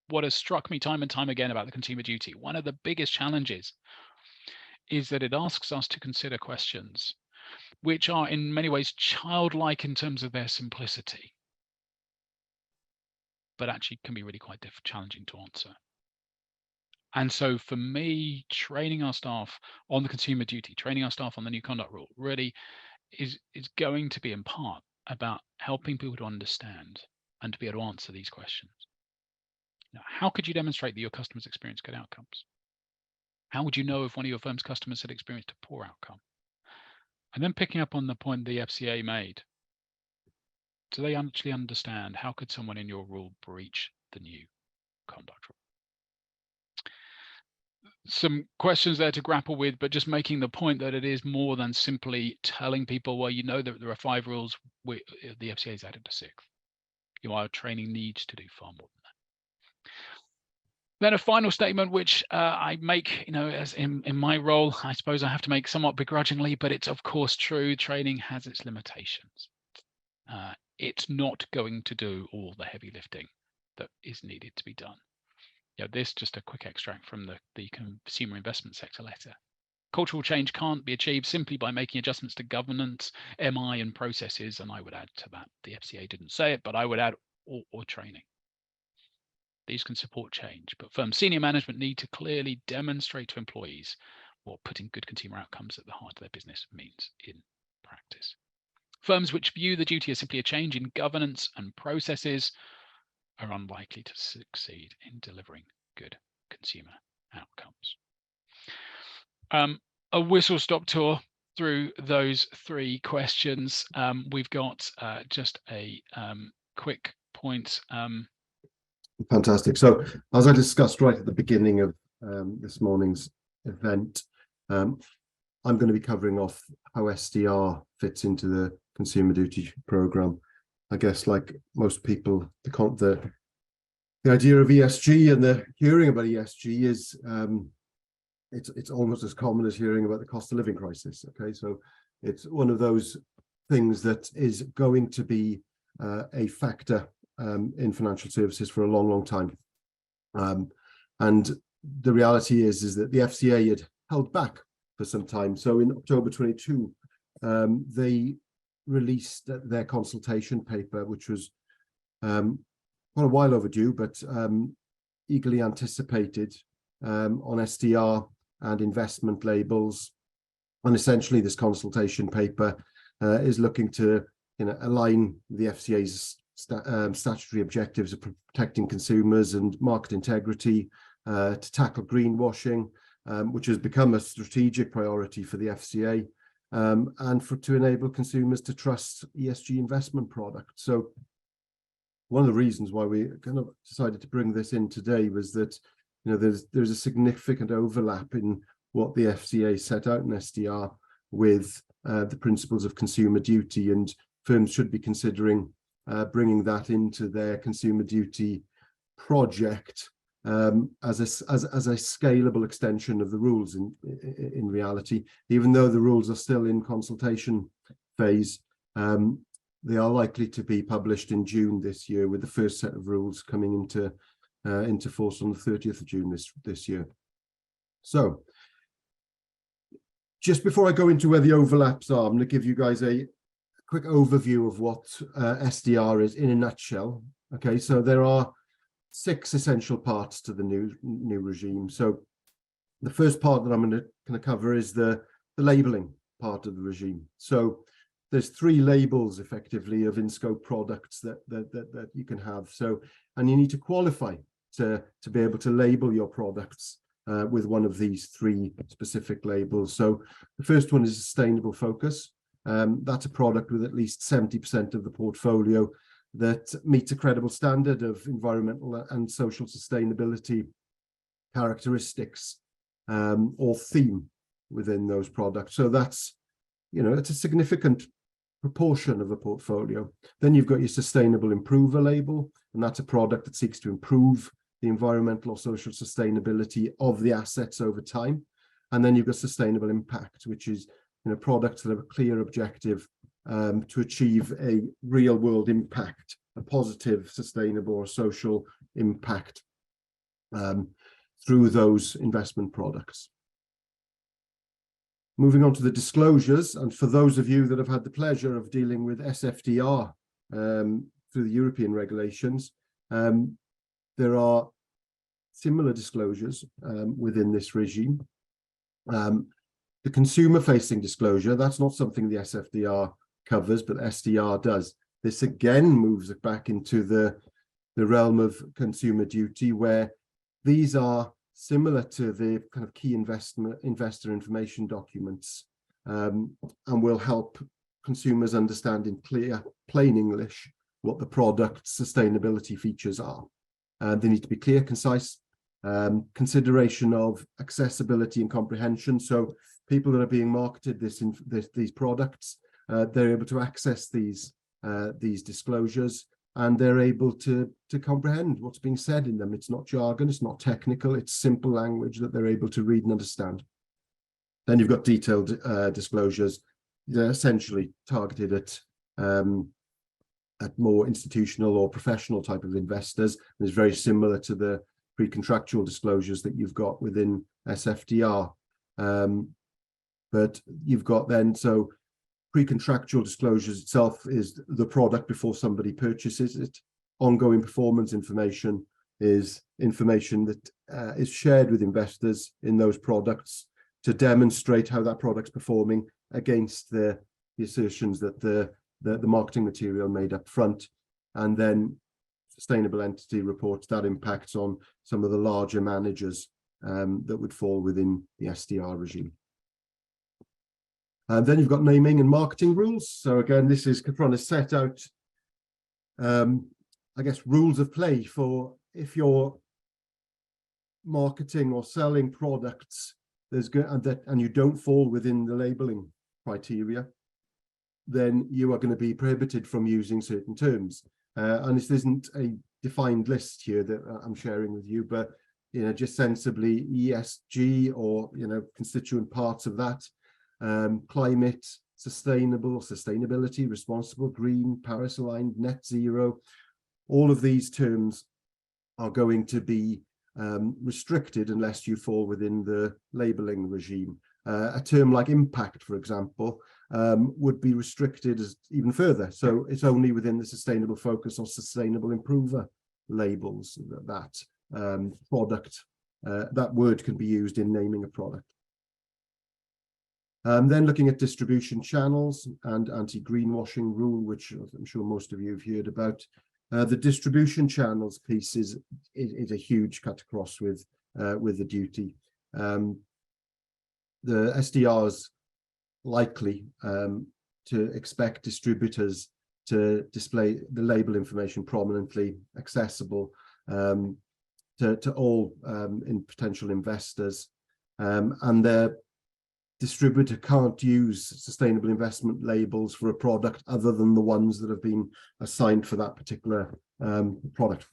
What has struck me time and time again about the consumer duty, one of the biggest challenges is that it asks us to consider questions which are in many ways childlike in terms of their simplicity, but actually can be really quite challenging to answer. And so for me, training our staff on the consumer duty, training our staff on the new conduct rule really is going to be in part about helping people to understand and to be able to answer these questions. Now, how could you demonstrate that your customers experience good outcomes? How would you know if one of your firm's customers had experienced a poor outcome? And then picking up on the point the FCA made, do they actually understand how could someone in your rule breach the new conduct rule? Some questions there to grapple with, but just making the point that it is more than simply telling people, well, you know that there are 5 rules, the FCA has added a 6th. Our training needs to do far more than that. Then a final statement, which I make, as in my role, I suppose I have to make somewhat begrudgingly, but it's of course true. Training has its limitations. It's not going to do all the heavy lifting that is needed to be done. This just a quick extract from the Consumer Investment Sector letter. Cultural change can't be achieved simply by making adjustments to governance, MI and processes, and I would add to that, the FCA didn't say it, but I would add or training. These can support change, but firm senior management need to clearly demonstrate to employees what putting good consumer outcomes at the heart of their business means in practice. Firms which view the duty as simply a change in governance and processes are unlikely to succeed in delivering good consumer outcomes. A whistle-stop tour through those three questions. We've got just a quick point. Fantastic. So as I discussed right at the beginning of this morning's event, I'm going to be covering off how SDR fits into the Consumer Duty programme. I guess, like most people, the idea of ESG and the hearing about ESG is it's almost as common as hearing about the cost of living crisis. Okay, so it's one of those things that is going to be a factor in financial services for a long, long time. And the reality is that the FCA had held back for some time. So in October 22, they released their consultation paper, which was quite a while overdue, but eagerly anticipated, on SDR and investment labels. And essentially this consultation paper is looking to align the FCA's statutory objectives of protecting consumers and market integrity, to tackle greenwashing, which has become a strategic priority for the FCA, and to enable consumers to trust ESG investment products. So one of the reasons why we kind of decided to bring this in today was that there's a significant overlap in what the FCA set out in SDR with the principles of consumer duty, and firms should be considering bringing that into their consumer duty project as a scalable extension of the rules in reality. Even though the rules are still in consultation phase, they are likely to be published in June this year, with the first set of rules coming into force on the 30th of June this year. So just before I go into where the overlaps are, I'm going to give you guys a quick overview of what SDR is in a nutshell. Okay, so there are 6 essential parts to the new regime. So the first part that I'm going to cover is the labeling part of the regime. So there's 3 labels effectively of in-scope products that you can have. So, and you need to qualify to be able to label your products with one of these 3 specific labels. So the first one is sustainable focus. That's a product with at least 70% of the portfolio that meets a credible standard of environmental and social sustainability characteristics or theme within those products. So that's, it's a significant proportion of a portfolio. Then you've got your sustainable improver label, and that's a product that seeks to improve the environmental or social sustainability of the assets over time. And then you've got sustainable impact, which is products that have a clear objective to achieve a real world impact, a positive, sustainable or social impact through those investment products. Moving on to the disclosures, and for those of you that have had the pleasure of dealing with SFDR through the European regulations, there are similar disclosures within this regime. The consumer-facing disclosure, that's not something the SFDR covers, but SDR does. This again moves it back into the realm of consumer duty, where these are similar to the kind of key investor information documents, and will help consumers understand in plain English what the product's sustainability features are. They need to be clear, concise, consideration of accessibility and comprehension. So people that are being marketed these products, they're able to access these disclosures, and they're able to comprehend what's being said in them. It's not jargon, it's not technical, it's simple language that they're able to read and understand. Then you've got detailed disclosures. They're essentially targeted at more institutional or professional type of investors. And it's very similar to the pre-contractual disclosures that you've got within SFDR. But you've got then, so pre-contractual disclosures itself is the product before somebody purchases it. Ongoing performance information is information that is shared with investors in those products to demonstrate how that product's performing against the assertions that the marketing material made up front. And then sustainable entity reports that impacts on some of the larger managers that would fall within the SDR regime. And then you've got naming and marketing rules. So again, this is trying to set out, I guess, rules of play for if you're marketing or selling products and you don't fall within the labeling criteria, then you are going to be prohibited from using certain terms. And this isn't a defined list here that I'm sharing with you, but just sensibly ESG or constituent parts of that. Climate, sustainable, sustainability, responsible, green, Paris aligned, net zero, all of these terms are going to be restricted unless you fall within the labeling regime. A term like impact, for example, would be restricted even further. So it's only within the sustainable focus or sustainable improver labels that product, that word can be used in naming a product. Then looking at distribution channels and anti-greenwashing rule, which I'm sure most of you have heard about. The distribution channels piece is a huge cut across with the duty. The SDR's likely to expect distributors to display the label information prominently accessible to all potential investors, and the distributor can't use sustainable investment labels for a product other than the ones that have been assigned for that particular product.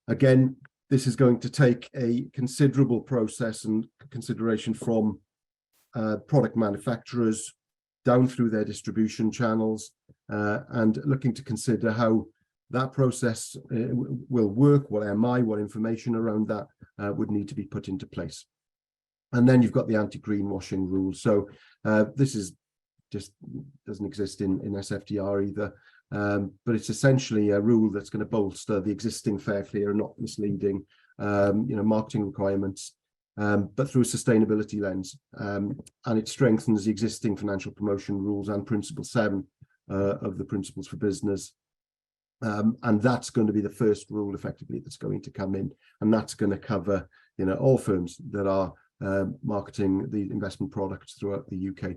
Again, this is going to take a considerable process and consideration from product manufacturers down through their distribution channels, and looking to consider how that process will work, what MI, what information around that would need to be put into place. And then you've got the anti-greenwashing rule. So this is just doesn't exist in SFDR either, but it's essentially a rule that's going to bolster the existing fair, clear, and not misleading, marketing requirements, but through a sustainability lens, and it strengthens the existing financial promotion rules and Principle 7 of the Principles for Business. And that's going to be the first rule, effectively, that's going to come in, and that's going to cover, all firms that are marketing the investment products throughout the UK.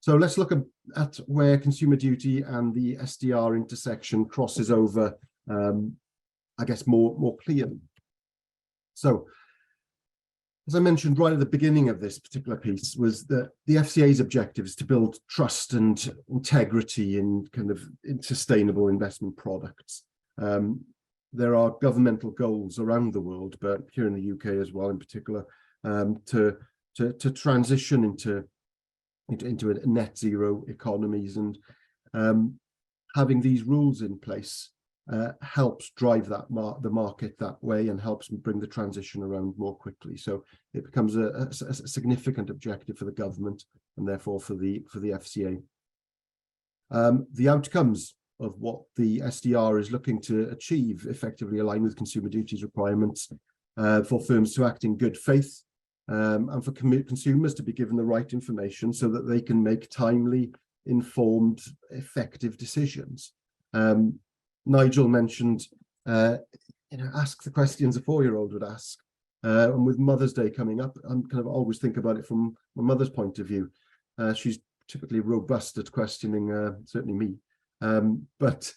So let's look at where consumer duty and the SDR intersection crosses over, I guess, more clearly. So, as I mentioned right at the beginning of this particular piece, was that the FCA's objective is to build trust and integrity in sustainable investment products. There are governmental goals around the world, but here in the UK as well, in particular, to transition into a net zero economies, and having these rules in place helps drive the market that way and helps bring the transition around more quickly. So it becomes a significant objective for the government and therefore for the FCA. The outcomes of what the SDR is looking to achieve effectively align with consumer duties requirements for firms to act in good faith, and for consumers to be given the right information so that they can make timely, informed, effective decisions. Nigel mentioned, ask the questions a 4-year-old would ask. And with Mother's Day coming up, I'm always think about it from my mother's point of view. She's typically robust at questioning, certainly me. But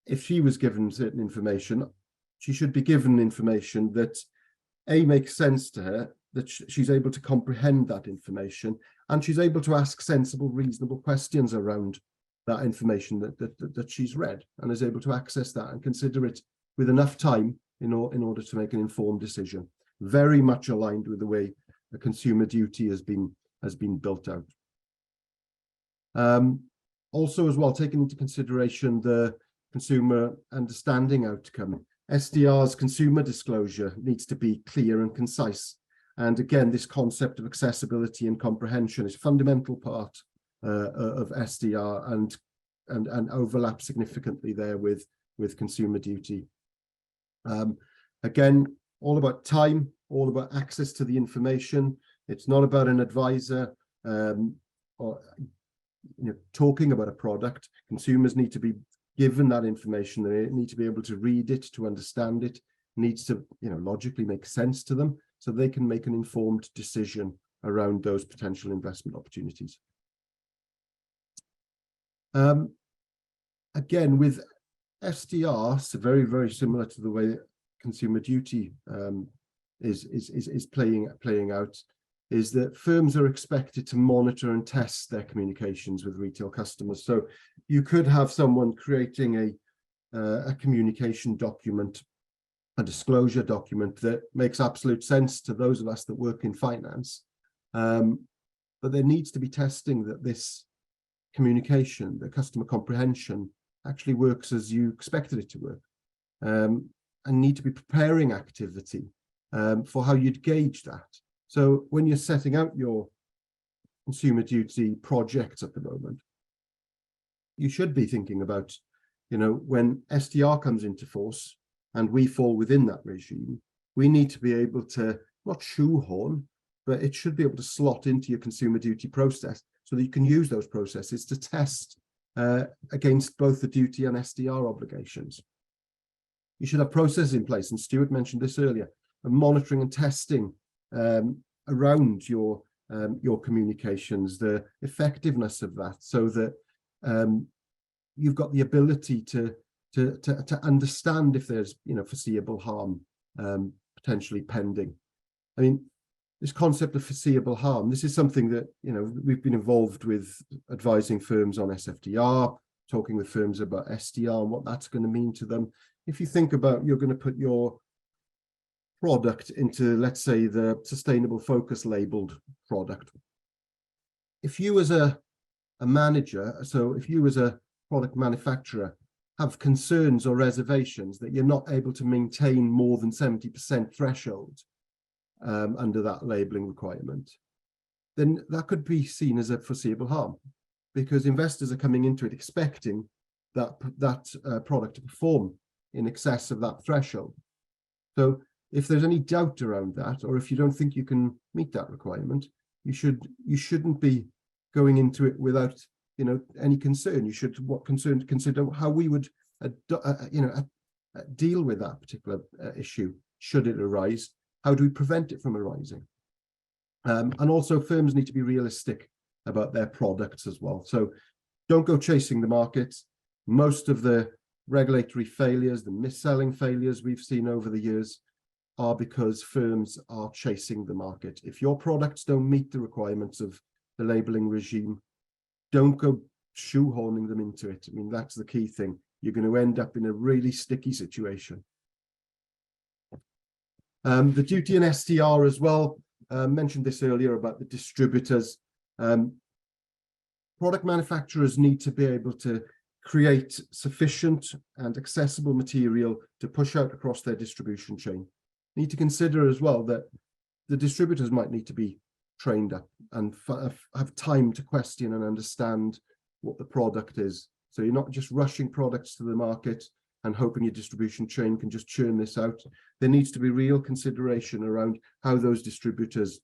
if she was given certain information, she should be given information that makes sense to her, that she's able to comprehend that information, and she's able to ask sensible, reasonable questions around that information that she's read, and is able to access that and consider it with enough time in order to make an informed decision. Very much aligned with the way a consumer duty has been built out. Also, as well, taking into consideration the consumer understanding outcome. SDR's consumer disclosure needs to be clear and concise. And again, this concept of accessibility and comprehension is a fundamental part of SDR and overlaps significantly there with consumer duty. Again, all about time, all about access to the information. It's not about an advisor or talking about a product. Consumers need to be given that information. They need to be able to read it, to understand it. It needs to logically make sense to them so they can make an informed decision around those potential investment opportunities. Again, with SDR, so very, very similar to the way consumer duty is playing out, is that firms are expected to monitor and test their communications with retail customers. So you could have someone creating a communication document, a disclosure document that makes absolute sense to those of us that work in finance, but there needs to be testing that this communication, the customer comprehension, actually works as you expected it to work, and need to be preparing activity for how you'd gauge that. So when you're setting out your consumer duty projects at the moment, you should be thinking about, when SDR comes into force and we fall within that regime, we need to be able to not shoehorn, but it should be able to slot into your consumer duty process so that you can use those processes to test against both the duty and SDR obligations. You should have processes in place, and Stuart mentioned this earlier, of monitoring and testing around your communications, the effectiveness of that, so that you've got the ability to understand if there's foreseeable harm potentially pending. I mean, this concept of foreseeable harm, this is something that we've been involved with advising firms on SFDR, talking with firms about SDR and what that's going to mean to them. If you think about, you're going to put your product into, let's say, the sustainable focus labeled product. If you as a manager, so if you as a product manufacturer have concerns or reservations that you're not able to maintain more than 70% threshold under that labeling requirement, then that could be seen as a foreseeable harm, because investors are coming into it expecting that product to perform in excess of that threshold. So if there's any doubt around that, or if you don't think you can meet that requirement, you shouldn't be going into it without any concern. You should consider how we would deal with that particular issue should it arise. How do we prevent it from arising? And also, firms need to be realistic about their products as well. So don't go chasing the markets. Most of the regulatory failures, the mis-selling failures we've seen over the years are because firms are chasing the market. If your products don't meet the requirements of the labeling regime, don't go shoehorning them into it. I mean, that's the key thing. You're going to end up in a really sticky situation. The duty and SDR as well, mentioned this earlier about the distributors. Product manufacturers need to be able to create sufficient and accessible material to push out across their distribution chain. Need to consider as well that the distributors might need to be trained up and have time to question and understand what the product is. So you're not just rushing products to the market and hoping your distribution chain can just churn this out. There needs to be real consideration around how those distributors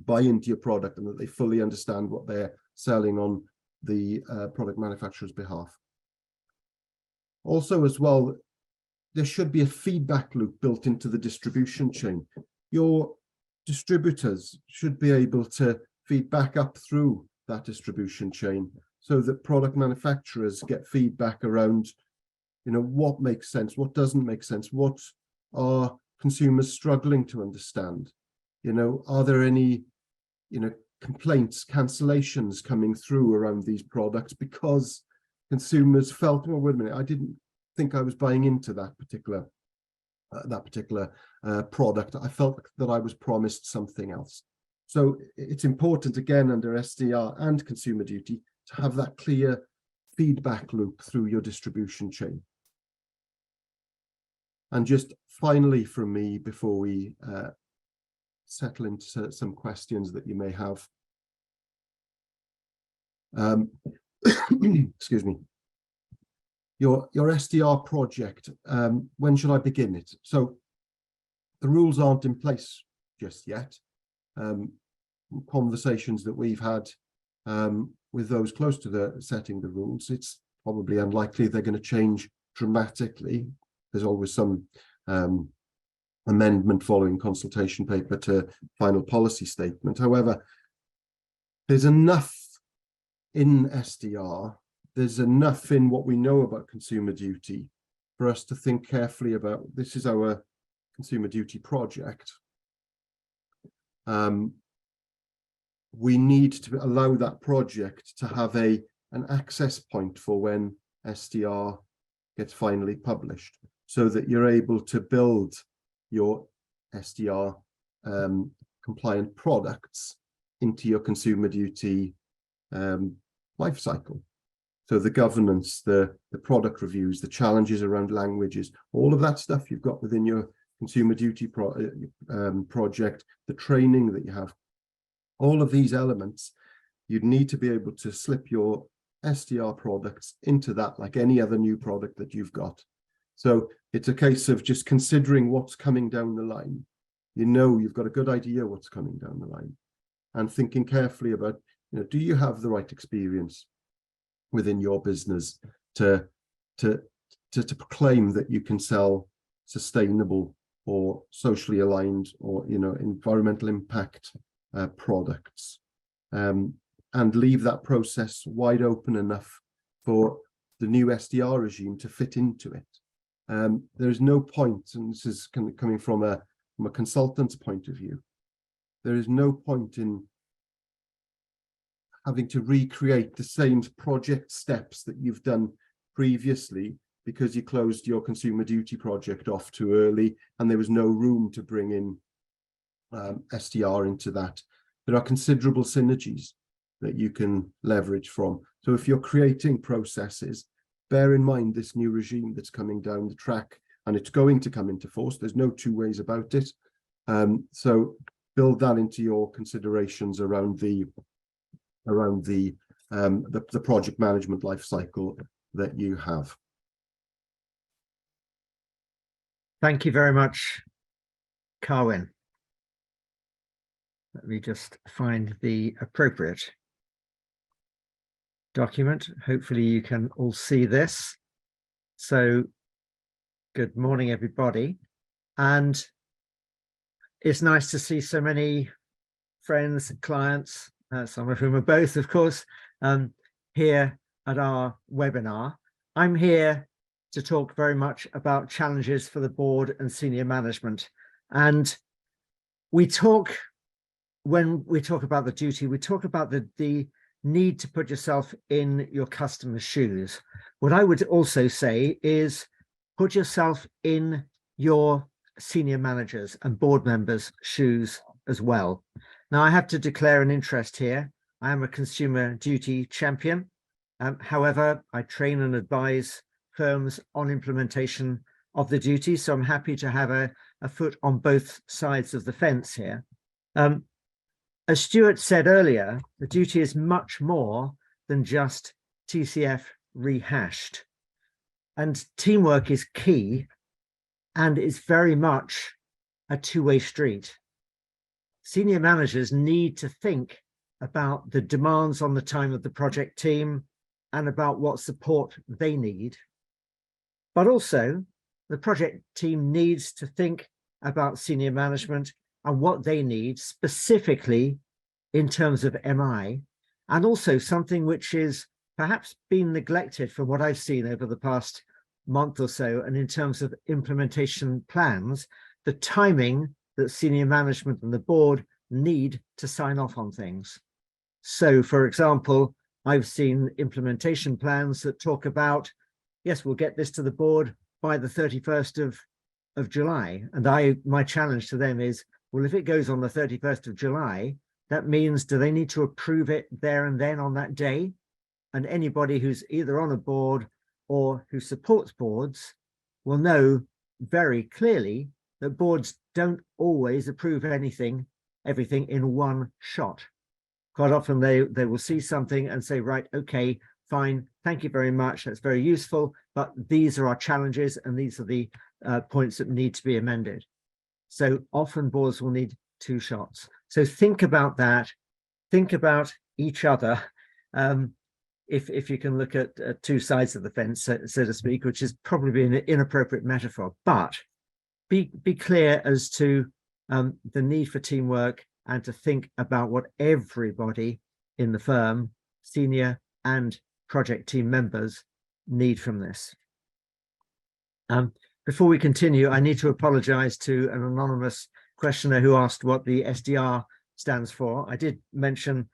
buy into your product and that they fully understand what they're selling on the product manufacturer's behalf. Also as well, there should be a feedback loop built into the distribution chain. Your distributors should be able to feed back up through that distribution chain so that product manufacturers get feedback around, what makes sense, what doesn't make sense, what are consumers struggling to understand? Are there any, complaints, cancellations coming through around these products because consumers felt, well, wait a minute, I didn't think I was buying into that particular product. I felt that I was promised something else. So it's important, again, under SDR and consumer duty, to have that clear feedback loop through your distribution chain. And just finally from me, before we settle into some questions that you may have. Excuse me. Your SDR project, when should I begin it? So the rules aren't in place just yet. Conversations that we've had with those close to the setting the rules, it's probably unlikely they're going to change dramatically. There's always some amendment following consultation paper to final policy statement. However, there's enough in SDR, there's enough in what we know about consumer duty for us to think carefully about. This is our consumer duty project. We need to allow that project to have an access point for when SDR gets finally published, so that you're able to build your SDR compliant products into your consumer duty life cycle. So the governance, the product reviews, the challenges around languages, all of that stuff you've got within your consumer duty project, the training that you have, all of these elements, you'd need to be able to slip your SDR products into that like any other new product that you've got. So it's a case of just considering what's coming down the line. You know, you've got a good idea what's coming down the line, and thinking carefully about, you know, do you have the right experience within your business to proclaim that you can sell sustainable or socially aligned or, you know, environmental impact products, and leave that process wide open enough for the new SDR regime to fit into it. There's no point, and this is coming from a consultant's point of view, there is no point in having to recreate the same project steps that you've done previously because you closed your consumer duty project off too early and there was no room to bring in SDR into that. There are considerable synergies that you can leverage from. So if you're creating processes, bear in mind this new regime that's coming down the track, and it's going to come into force. There's no two ways about it. So build that into your considerations around the project management life cycle that you have. Thank you very much, Carwyn. Let me just find the appropriate document. Hopefully you can all see this. So good morning, everybody. And it's nice to see so many friends, clients, some of whom are both, of course, here at our webinar. I'm here to talk very much about challenges for the board and senior management. And we talk, when we talk about the duty, we talk about the need to put yourself in your customer's shoes. What I would also say is put yourself in your senior managers and board members' shoes as well. Now, I have to declare an interest here. I am a consumer duty champion. However, I train and advise firms on implementation of the duty, so I'm happy to have a foot on both sides of the fence here. As Stuart said earlier, the duty is much more than just TCF rehashed. And teamwork is key, and it's very much a two-way street. Senior managers need to think about the demands on the time of the project team and about what support they need. But also, the project team needs to think about senior management and what they need specifically in terms of MI, and also something which is perhaps been neglected from what I've seen over the past month or so, and in terms of implementation plans, the timing that senior management and the board need to sign off on things. So, for example, I've seen implementation plans that talk about, yes, we'll get this to the board by the 31st of July. And my challenge to them is, well, if it goes on the 31st of July, that means, do they need to approve it there and then on that day? and anybody who's either on a board or who supports boards will know very clearly that boards don't always approve everything in one shot. Quite often they will see something and say, right, okay, fine, thank you very much, that's very useful, but these are our challenges and these are the points that need to be amended. So often boards will need 2 shots. So think about that, think about each other. If you can look at 2 sides of the fence, so to speak, which is probably an inappropriate metaphor, but be clear as to the need for teamwork and to think about what everybody in the firm, senior and project team members, need from this. Before we continue, I need to apologize to an anonymous questioner who asked what the SDR stands for. I did mention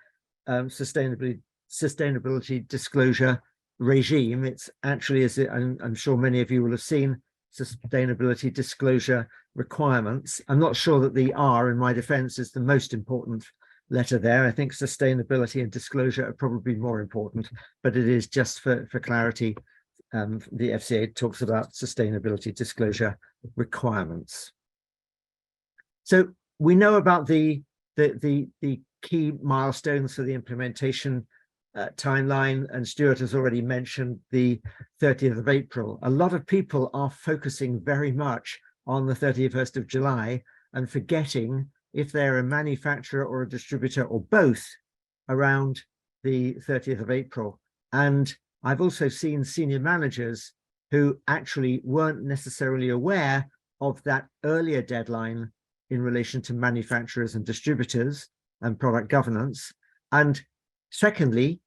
sustainability disclosure regime. It's actually, as I'm sure many of you will have seen, sustainability disclosure requirements. I'm not sure that the R in my defense is the most important letter there. I think sustainability and disclosure are probably more important, but it is just for clarity. The FCA talks about sustainability disclosure requirements. So we know about the key milestones for the implementation timeline, and Stuart has already mentioned the 30th of April. A lot of people are focusing very much on the 31st of July and forgetting, if they're a manufacturer or a distributor or both, around the 30th of April. And I've also seen senior managers who actually weren't necessarily aware of that earlier deadline in relation to manufacturers and distributors and product governance. And secondly,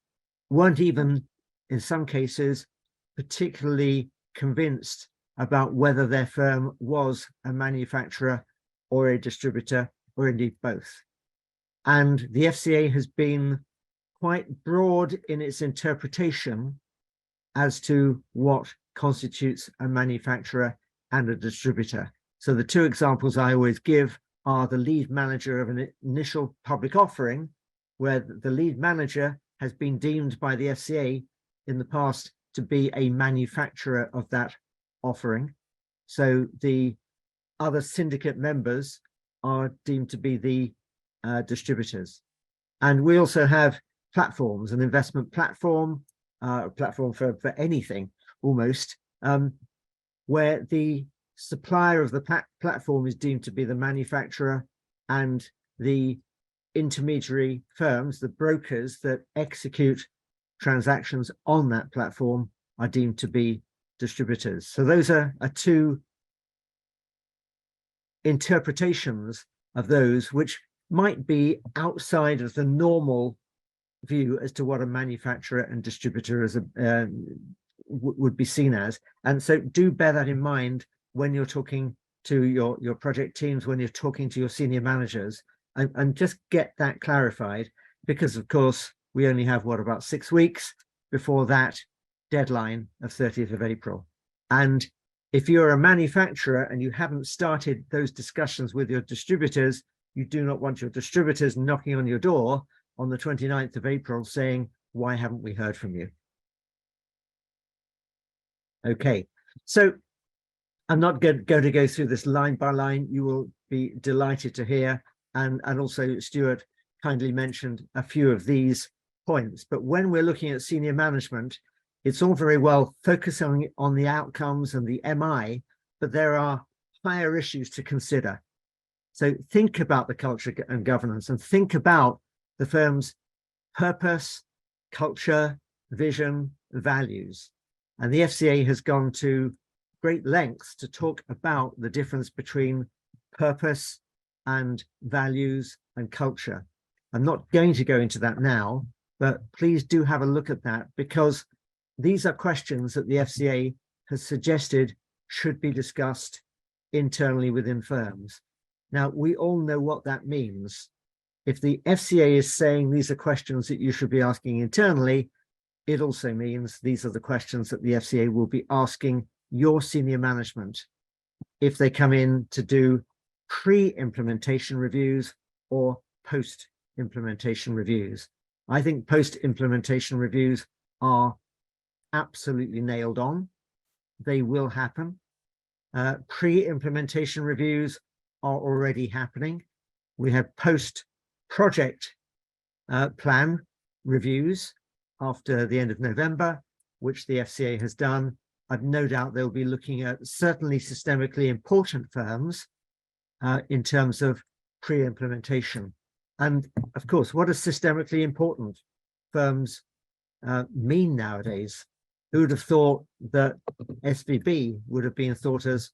weren't even, in some cases, particularly convinced about whether their firm was a manufacturer or a distributor, or indeed both. And the FCA has been quite broad in its interpretation as to what constitutes a manufacturer and a distributor. So the 2 examples I always give are the lead manager of an initial public offering, where the lead manager has been deemed by the FCA in the past to be a manufacturer of that offering. So the other syndicate members are deemed to be the distributors. And we also have platforms, an investment platform, a platform for anything almost, where the supplier of the platform is deemed to be the manufacturer, and the intermediary firms, the brokers that execute transactions on that platform, are deemed to be distributors. So those are 2 interpretations of those which might be outside of the normal view as to what a manufacturer and distributor is would be seen as. And so do bear that in mind when you're talking to your project teams, when you're talking to your senior managers, and just get that clarified, because of course we only have about 6 weeks before that deadline of 30th of April. And if you're a manufacturer and you haven't started those discussions with your distributors, you do not want your distributors knocking on your door on the 29th of April saying, why haven't we heard from you? Okay, so I'm not going to go through this line by line. You will be delighted to hear. And also Stuart kindly mentioned a few of these points. But when we're looking at senior management, it's all very well focusing on the outcomes and the MI, but there are higher issues to consider. So think about the culture and governance, and think about the firm's purpose, culture, vision, values. And the FCA has gone to great lengths to talk about the difference between purpose and values and culture. I'm not going to go into that now, but please do have a look at that, because these are questions that the FCA has suggested should be discussed internally within firms. Now, we all know what that means. If the FCA is saying these are questions that you should be asking internally, it also means these are the questions that the FCA will be asking your senior management if they come in to do pre-implementation reviews or post-implementation reviews. I think post-implementation reviews are absolutely nailed on. They will happen. Pre-implementation reviews are already happening. We have post-project plan reviews after the end of November, which the FCA has done. I've no doubt they'll be looking at certainly systemically important firms in terms of pre-implementation. And of course, what does systemically important firms mean nowadays? Who would have thought that SVB would have been thought as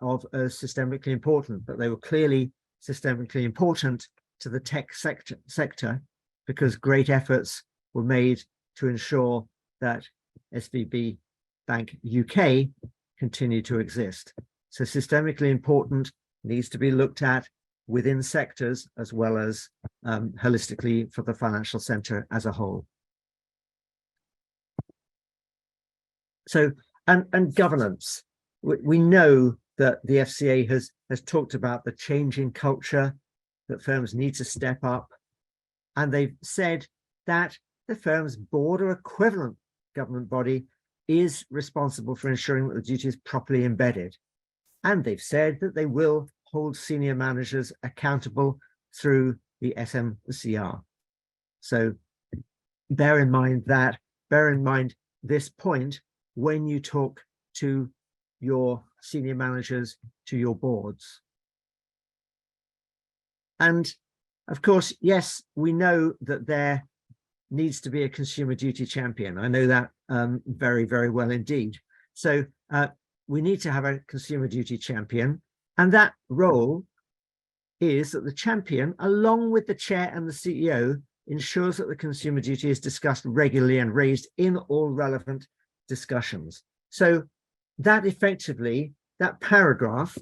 systemically important, but they were clearly systemically important to the tech sector because great efforts were made to ensure that SVB Bank UK continue to exist. So systemically important needs to be looked at within sectors as well as holistically for the financial sector as a whole. So, and governance. We know that the FCA has talked about the change in culture, that firms need to step up, and they've said that the firm's board or equivalent government body is responsible for ensuring that the duty is properly embedded. And they've said that they will hold senior managers accountable through the SMCR. So bear in mind this point when you talk to your senior managers, to your boards. And of course, yes, we know that there needs to be a consumer duty champion. I know that very, very well indeed. So we need to have a consumer duty champion, and that role is that the champion, along with the chair and the CEO, ensures that the consumer duty is discussed regularly and raised in all relevant discussions. So that effectively, that paragraph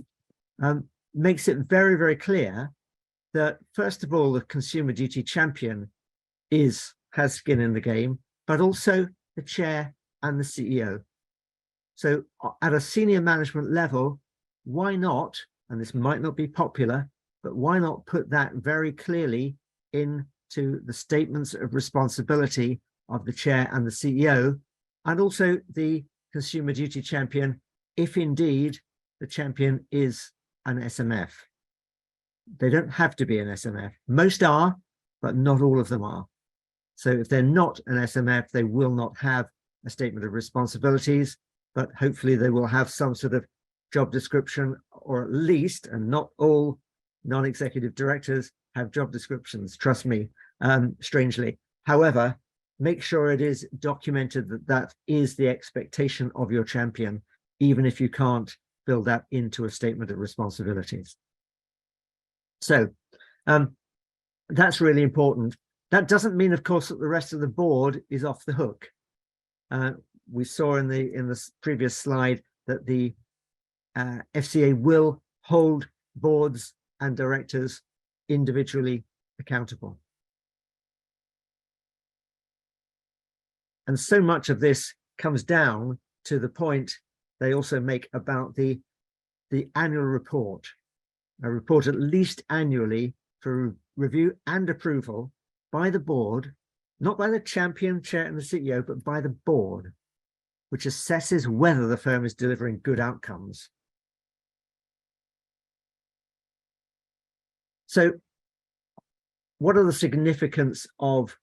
makes it very, very clear that, first of all, the consumer duty champion has skin in the game, but also the chair and the CEO. So at a senior management level, why not, and this might not be popular, but why not put that very clearly into the statements of responsibility of the chair and the CEO, and also the consumer duty champion, if indeed the champion is an SMF. They don't have to be an SMF. Most are, but not all of them are. So if they're not an SMF, they will not have a statement of responsibilities, but hopefully they will have some sort of job description, or at least, and not all non-executive directors have job descriptions, trust me, strangely. However, make sure it is documented that that is the expectation of your champion, even if you can't build that into a statement of responsibilities. So that's really important. That doesn't mean, of course, that the rest of the board is off the hook. We saw in the previous slide that the FCA will hold boards and directors individually accountable. And so much of this comes down to the point they also make about the annual report, a report at least annually for review and approval by the board, not by the champion, chair and the CEO, but by the board, which assesses whether the firm is delivering good outcomes. So what are the significance of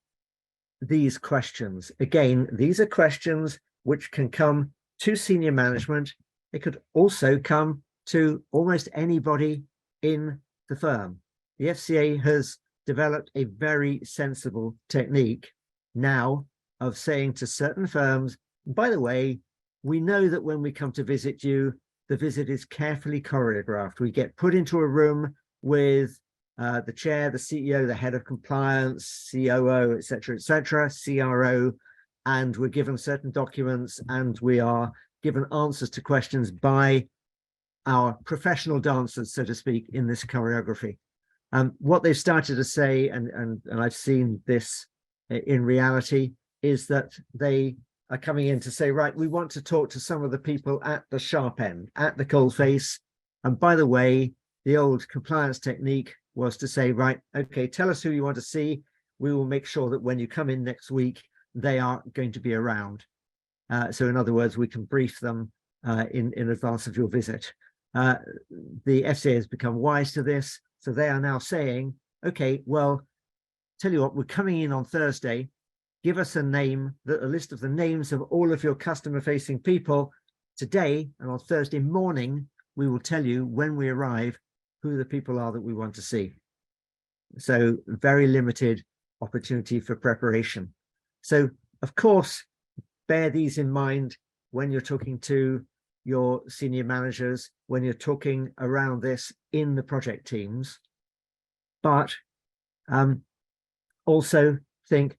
these questions? Again, these are questions which can come to senior management. They could also come to almost anybody in the firm. The FCA has developed a very sensible technique now of saying to certain firms, by the way, we know that when we come to visit you, the visit is carefully choreographed. We get put into a room with the chair, the CEO, the head of compliance, COO, etc., CRO, and we're given certain documents and we are given answers to questions by our professional dancers, so to speak, in this choreography. What they've started to say, and I've seen this in reality, is that they are coming in to say, right, we want to talk to some of the people at the sharp end, at the coalface. And by the way, the old compliance technique was to say, right, okay, tell us who you want to see. We will make sure that when you come in next week, they are going to be around. So in other words, we can brief them in advance of your visit. The FCA has become wise to this, so they are now saying, okay, well, tell you what, we're coming in on Thursday. Give us a list of the names of all of your customer-facing people today, and on Thursday morning, we will tell you when we arrive who the people are that we want to see. So very limited opportunity for preparation. So, of course, bear these in mind when you're talking to your senior managers, when you're talking around this in the project teams. But also think,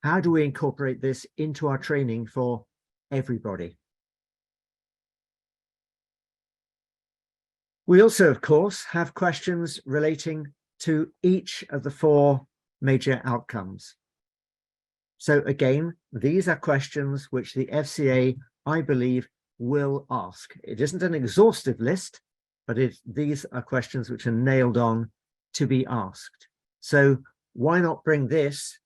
how do we incorporate this into our training for everybody? We also, of course, have questions relating to each of the 4 major outcomes. So again, these are questions which the FCA, I believe, will ask. It isn't an exhaustive list, but these are questions which are nailed on to be asked. So why not bring this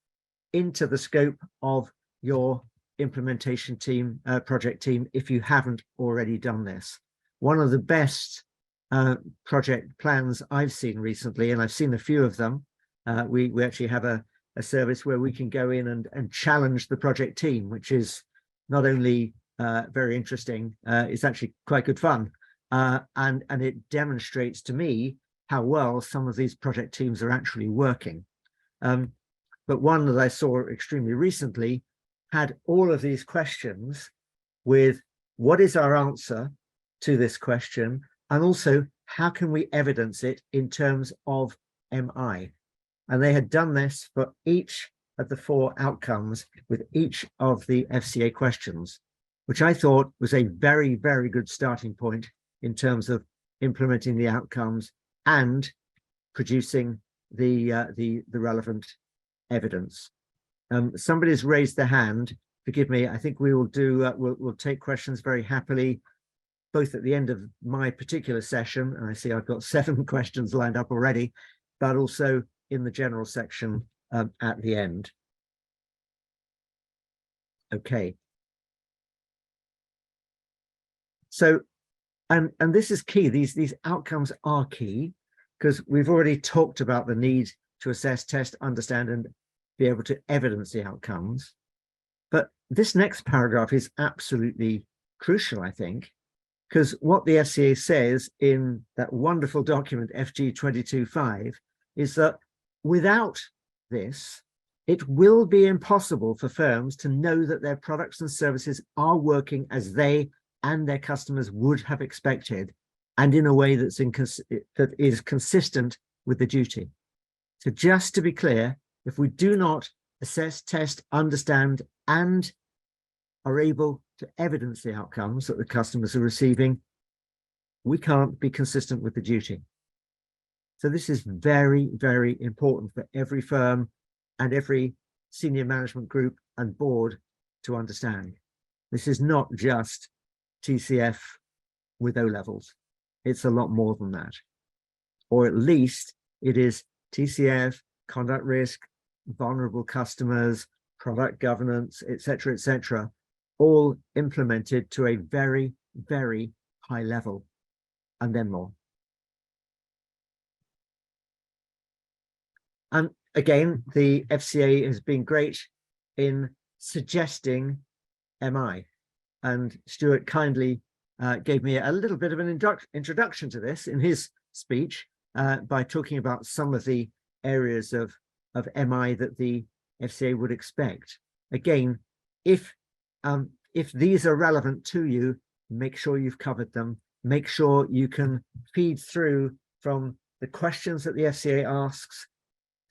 into the scope of your implementation team, project team, if you haven't already done this? One of the best project plans I've seen recently, and I've seen a few of them, we actually have a service where we can go in and challenge the project team, which is not only very interesting, it's actually quite good fun, and it demonstrates to me how well some of these project teams are actually working. But one that I saw extremely recently had all of these questions with what is our answer to this question, and also how can we evidence it in terms of MI? And they had done this for each of the 4 outcomes with each of the FCA questions, which I thought was a very, very good starting point in terms of implementing the outcomes and producing the relevant evidence. Somebody's raised their hand. Forgive me. I think we will do. We'll take questions very happily, both at the end of my particular session, and I see I've got 7 questions lined up already, but also in the general section at the end. Okay. So, and this is key. These outcomes are key because we've already talked about the need to assess, test, understand, and be able to evidence the outcomes. But this next paragraph is absolutely crucial, I think, because what the FCA says in that wonderful document, FG 22.5, is that without this, it will be impossible for firms to know that their products and services are working as they and their customers would have expected, and in a way that is consistent with the duty. So just to be clear, if we do not assess, test, understand, and are able to evidence the outcomes that the customers are receiving, we can't be consistent with the duty. So this is very, very important for every firm and every senior management group and board to understand. This is not just TCF with O levels. It's a lot more than that. Or at least it is TCF, conduct risk, vulnerable customers, product governance, etc., all implemented to a very, very high level, and then more. And again, the FCA has been great in suggesting MI. And Stuart kindly gave me a little bit of an introduction to this in his speech by talking about some of the areas of MI that the FCA would expect. Again, if these are relevant to you, make sure you've covered them. Make sure you can feed through from the questions that the FCA asks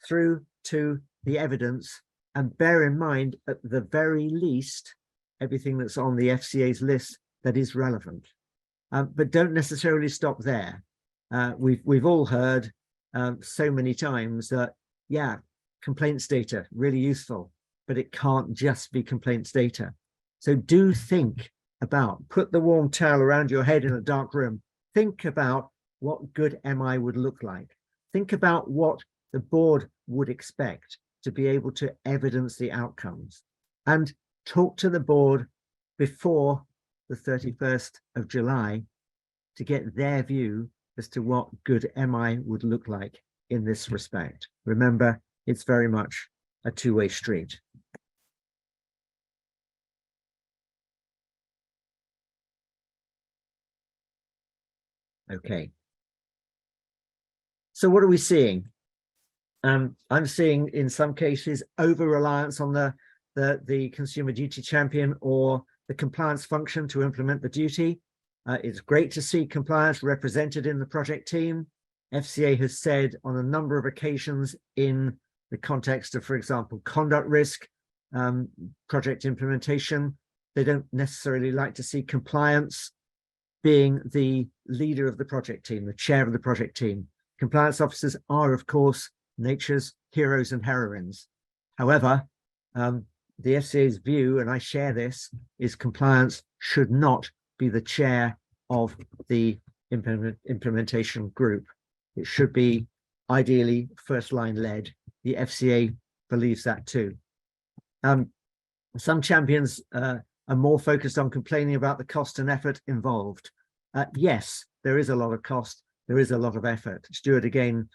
through to the evidence, and bear in mind, at the very least, everything that's on the FCA's list that is relevant. But don't necessarily stop there. We've all heard so many times that, yeah, complaints data, really useful, but it can't just be complaints data. So do think about, put the warm towel around your head in a dark room. Think about what good MI would look like. Think about what the board would expect to be able to evidence the outcomes. and talk to the board before the 31st of July to get their view as to what good MI would look like in this respect. Remember, it's very much a two-way street. Okay. So what are we seeing? I'm seeing in some cases over-reliance on the consumer duty champion or the compliance function to implement the duty. It's great to see compliance represented in the project team. FCA has said on a number of occasions in the context of, for example, conduct risk, project implementation, they don't necessarily like to see compliance being the leader of the project team, the chair of the project team. Compliance officers are, of course, nature's heroes and heroines. However, the FCA's view, and I share this, is compliance should not be the chair of the implementation group. It should be ideally first line led. The FCA believes that too. Some champions are more focused on complaining about the cost and effort involved. Yes, there is a lot of cost. There is a lot of effort. Stuart again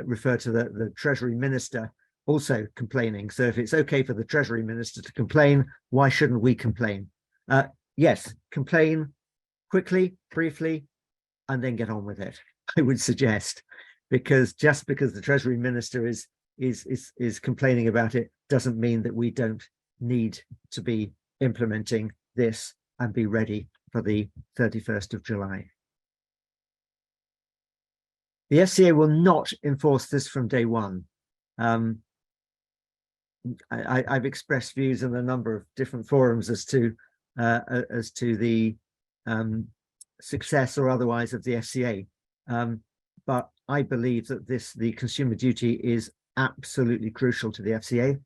referred to the Treasury Minister also complaining. So if it's okay for the Treasury Minister to complain, why shouldn't we complain? Yes, complain quickly, briefly, and then get on with it, I would suggest, because just because the Treasury Minister is complaining about it doesn't mean that we don't need to be implementing this and be ready for the 31st of July. The FCA will not enforce this from day one. I've expressed views in a number of different forums as to the success or otherwise of the FCA, but I believe that the consumer duty is absolutely crucial to the FCA,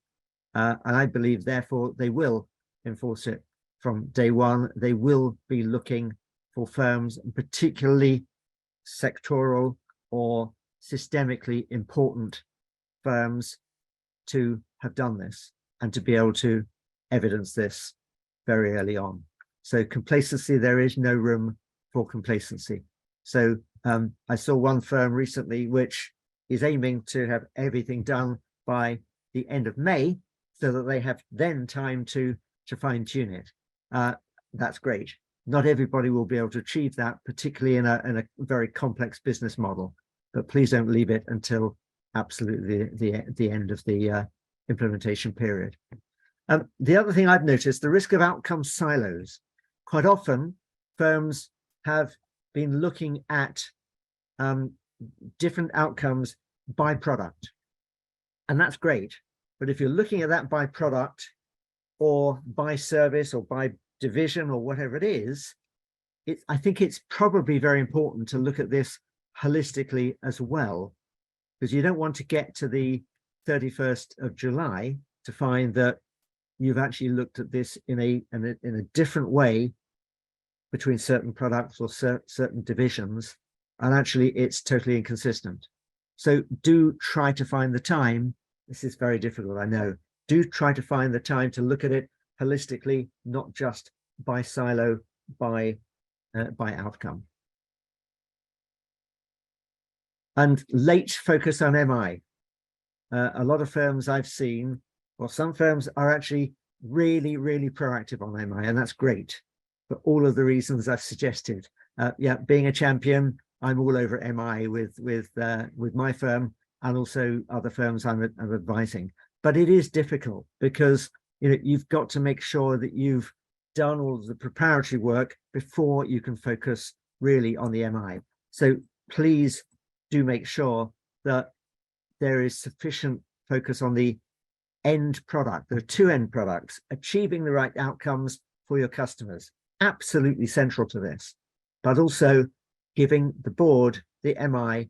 and I believe therefore they will enforce it from day one. They will be looking for firms, particularly sectoral or systemically important firms, to have done this and to be able to evidence this very early on. So complacency, there is no room for complacency. So I saw one firm recently which is aiming to have everything done by the end of May so that they have then time to fine tune it. That's great. Not everybody will be able to achieve that, particularly in a very complex business model, but please don't leave it until absolutely the end of the implementation period. The other thing I've noticed, the risk of outcome silos. Quite often, firms have been looking at different outcomes by product, and that's great. But if you're looking at that by product or by service or by division or whatever it is, I think it's probably very important to look at this holistically as well, because you don't want to get to the 31st of July to find that you've actually looked at this in a different way between certain products or certain divisions, and actually it's totally inconsistent. So do try to find the time. This is very difficult, I know. Do try to find the time to look at it holistically, not just by silo, by outcome. And late focus on MI. A lot of firms I've seen, well, some firms are actually really, really proactive on MI, and that's great. For all of the reasons I've suggested. Yeah, being a champion, I'm all over MI with my firm and also other firms I'm advising. But it is difficult because you've got to make sure that you've done all of the preparatory work before you can focus really on the MI. So please do make sure that there is sufficient focus on the end product. There are two end products, achieving the right outcomes for your customers. Absolutely central to this, but also giving the board the MI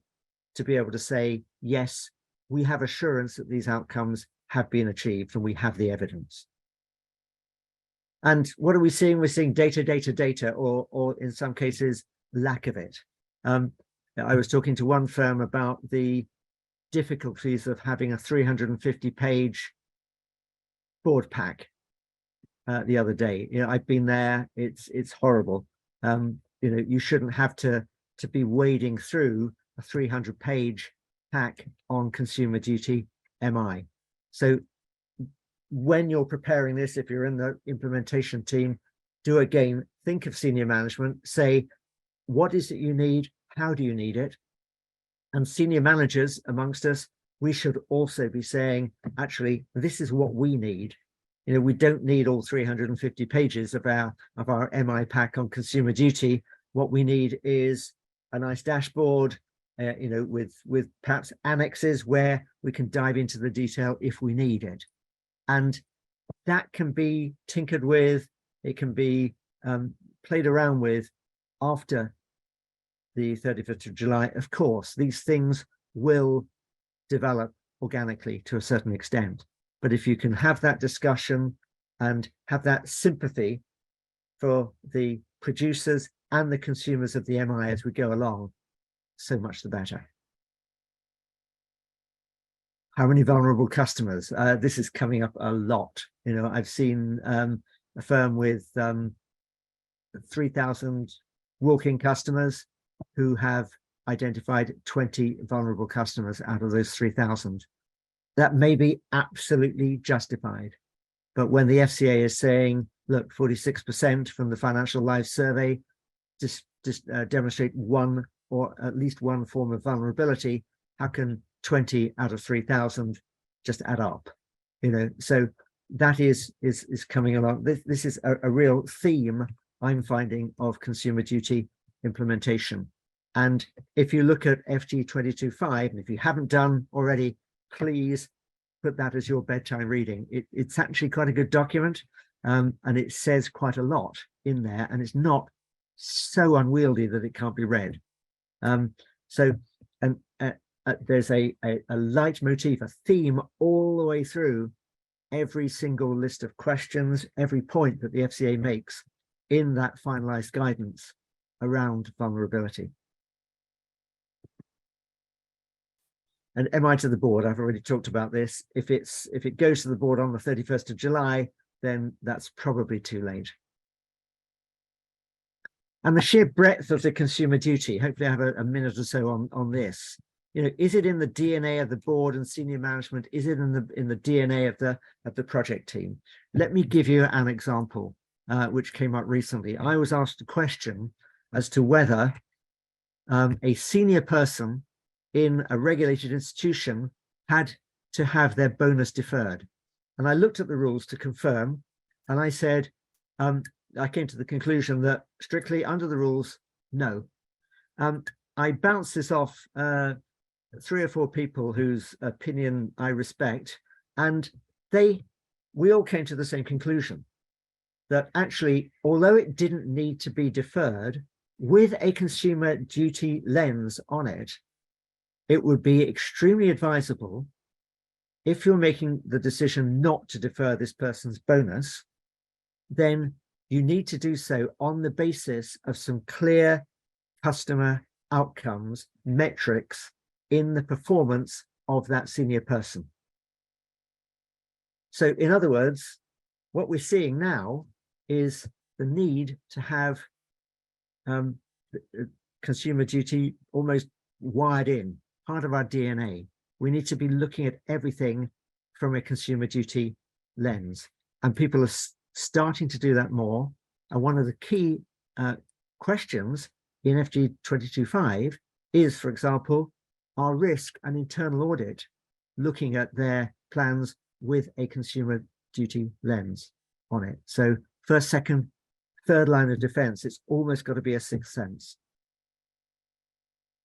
to be able to say, yes, we have assurance that these outcomes have been achieved and we have the evidence. And what are we seeing? We're seeing data, or in some cases, lack of it. I was talking to one firm about the difficulties of having a 350-page board pack the other day. You know, I've been there. It's horrible. You know, you shouldn't have to be wading through a 300-page pack on consumer duty MI. So when you're preparing this, if you're in the implementation team, do again think of senior management. Say, what is it you need? How do you need it? And senior managers amongst us, we should also be saying, actually, this is what we need. You know, we don't need all 350 pages of our MI pack on consumer duty. What we need is a nice dashboard, you know, with perhaps annexes where we can dive into the detail if we need it. And that can be tinkered with, it can be played around with after the 31st of July. Of course, these things will develop organically to a certain extent. But if you can have that discussion and have that sympathy for the producers and the consumers of the MI as we go along, so much the better. How many vulnerable customers? This is coming up a lot. You know, I've seen a firm with 3,000 walk-in customers who have identified 20 vulnerable customers out of those 3,000. That may be absolutely justified. But when the FCA is saying, look, 46% from the Financial Lives survey just demonstrate one or at least one form of vulnerability, how can 20 out of 3,000 just add up? You know, so that is coming along. This is a real theme I'm finding of consumer duty implementation. And if you look at FG 22.5, and if you haven't done already, please put that as your bedtime reading. It's actually quite a good document, and it says quite a lot in there, and it's not so unwieldy that it can't be read. There's a leitmotif, a theme all the way through every single list of questions, every point that the FCA makes in that finalized guidance around vulnerability. And MI to the board, I've already talked about this. If it goes to the board on the 31st of July, then that's probably too late. And the sheer breadth of the consumer duty, hopefully I have a minute or so on this. You know, is it in the DNA of the board and senior management? Is it in the DNA of the project team? Let me give you an example, which came up recently. I was asked a question as to whether a senior person in a regulated institution had to have their bonus deferred. And I looked at the rules to confirm, and I said, I came to the conclusion that strictly under the rules, no. I bounced this off 3 or 4 people whose opinion I respect, and we all came to the same conclusion, that actually, although it didn't need to be deferred, with a consumer duty lens on it, it would be extremely advisable, if you're making the decision not to defer this person's bonus, then you need to do so on the basis of some clear customer outcomes, metrics in the performance of that senior person. So in other words, what we're seeing now is the need to have consumer duty almost wired in, part of our DNA. We need to be looking at everything from a consumer duty lens, and people are starting to do that more. And one of the key questions in FG 22.5 is, for example, our risk and internal audit looking at their plans with a consumer duty lens on it. So first, second, third line of defense, it's almost got to be a sixth sense.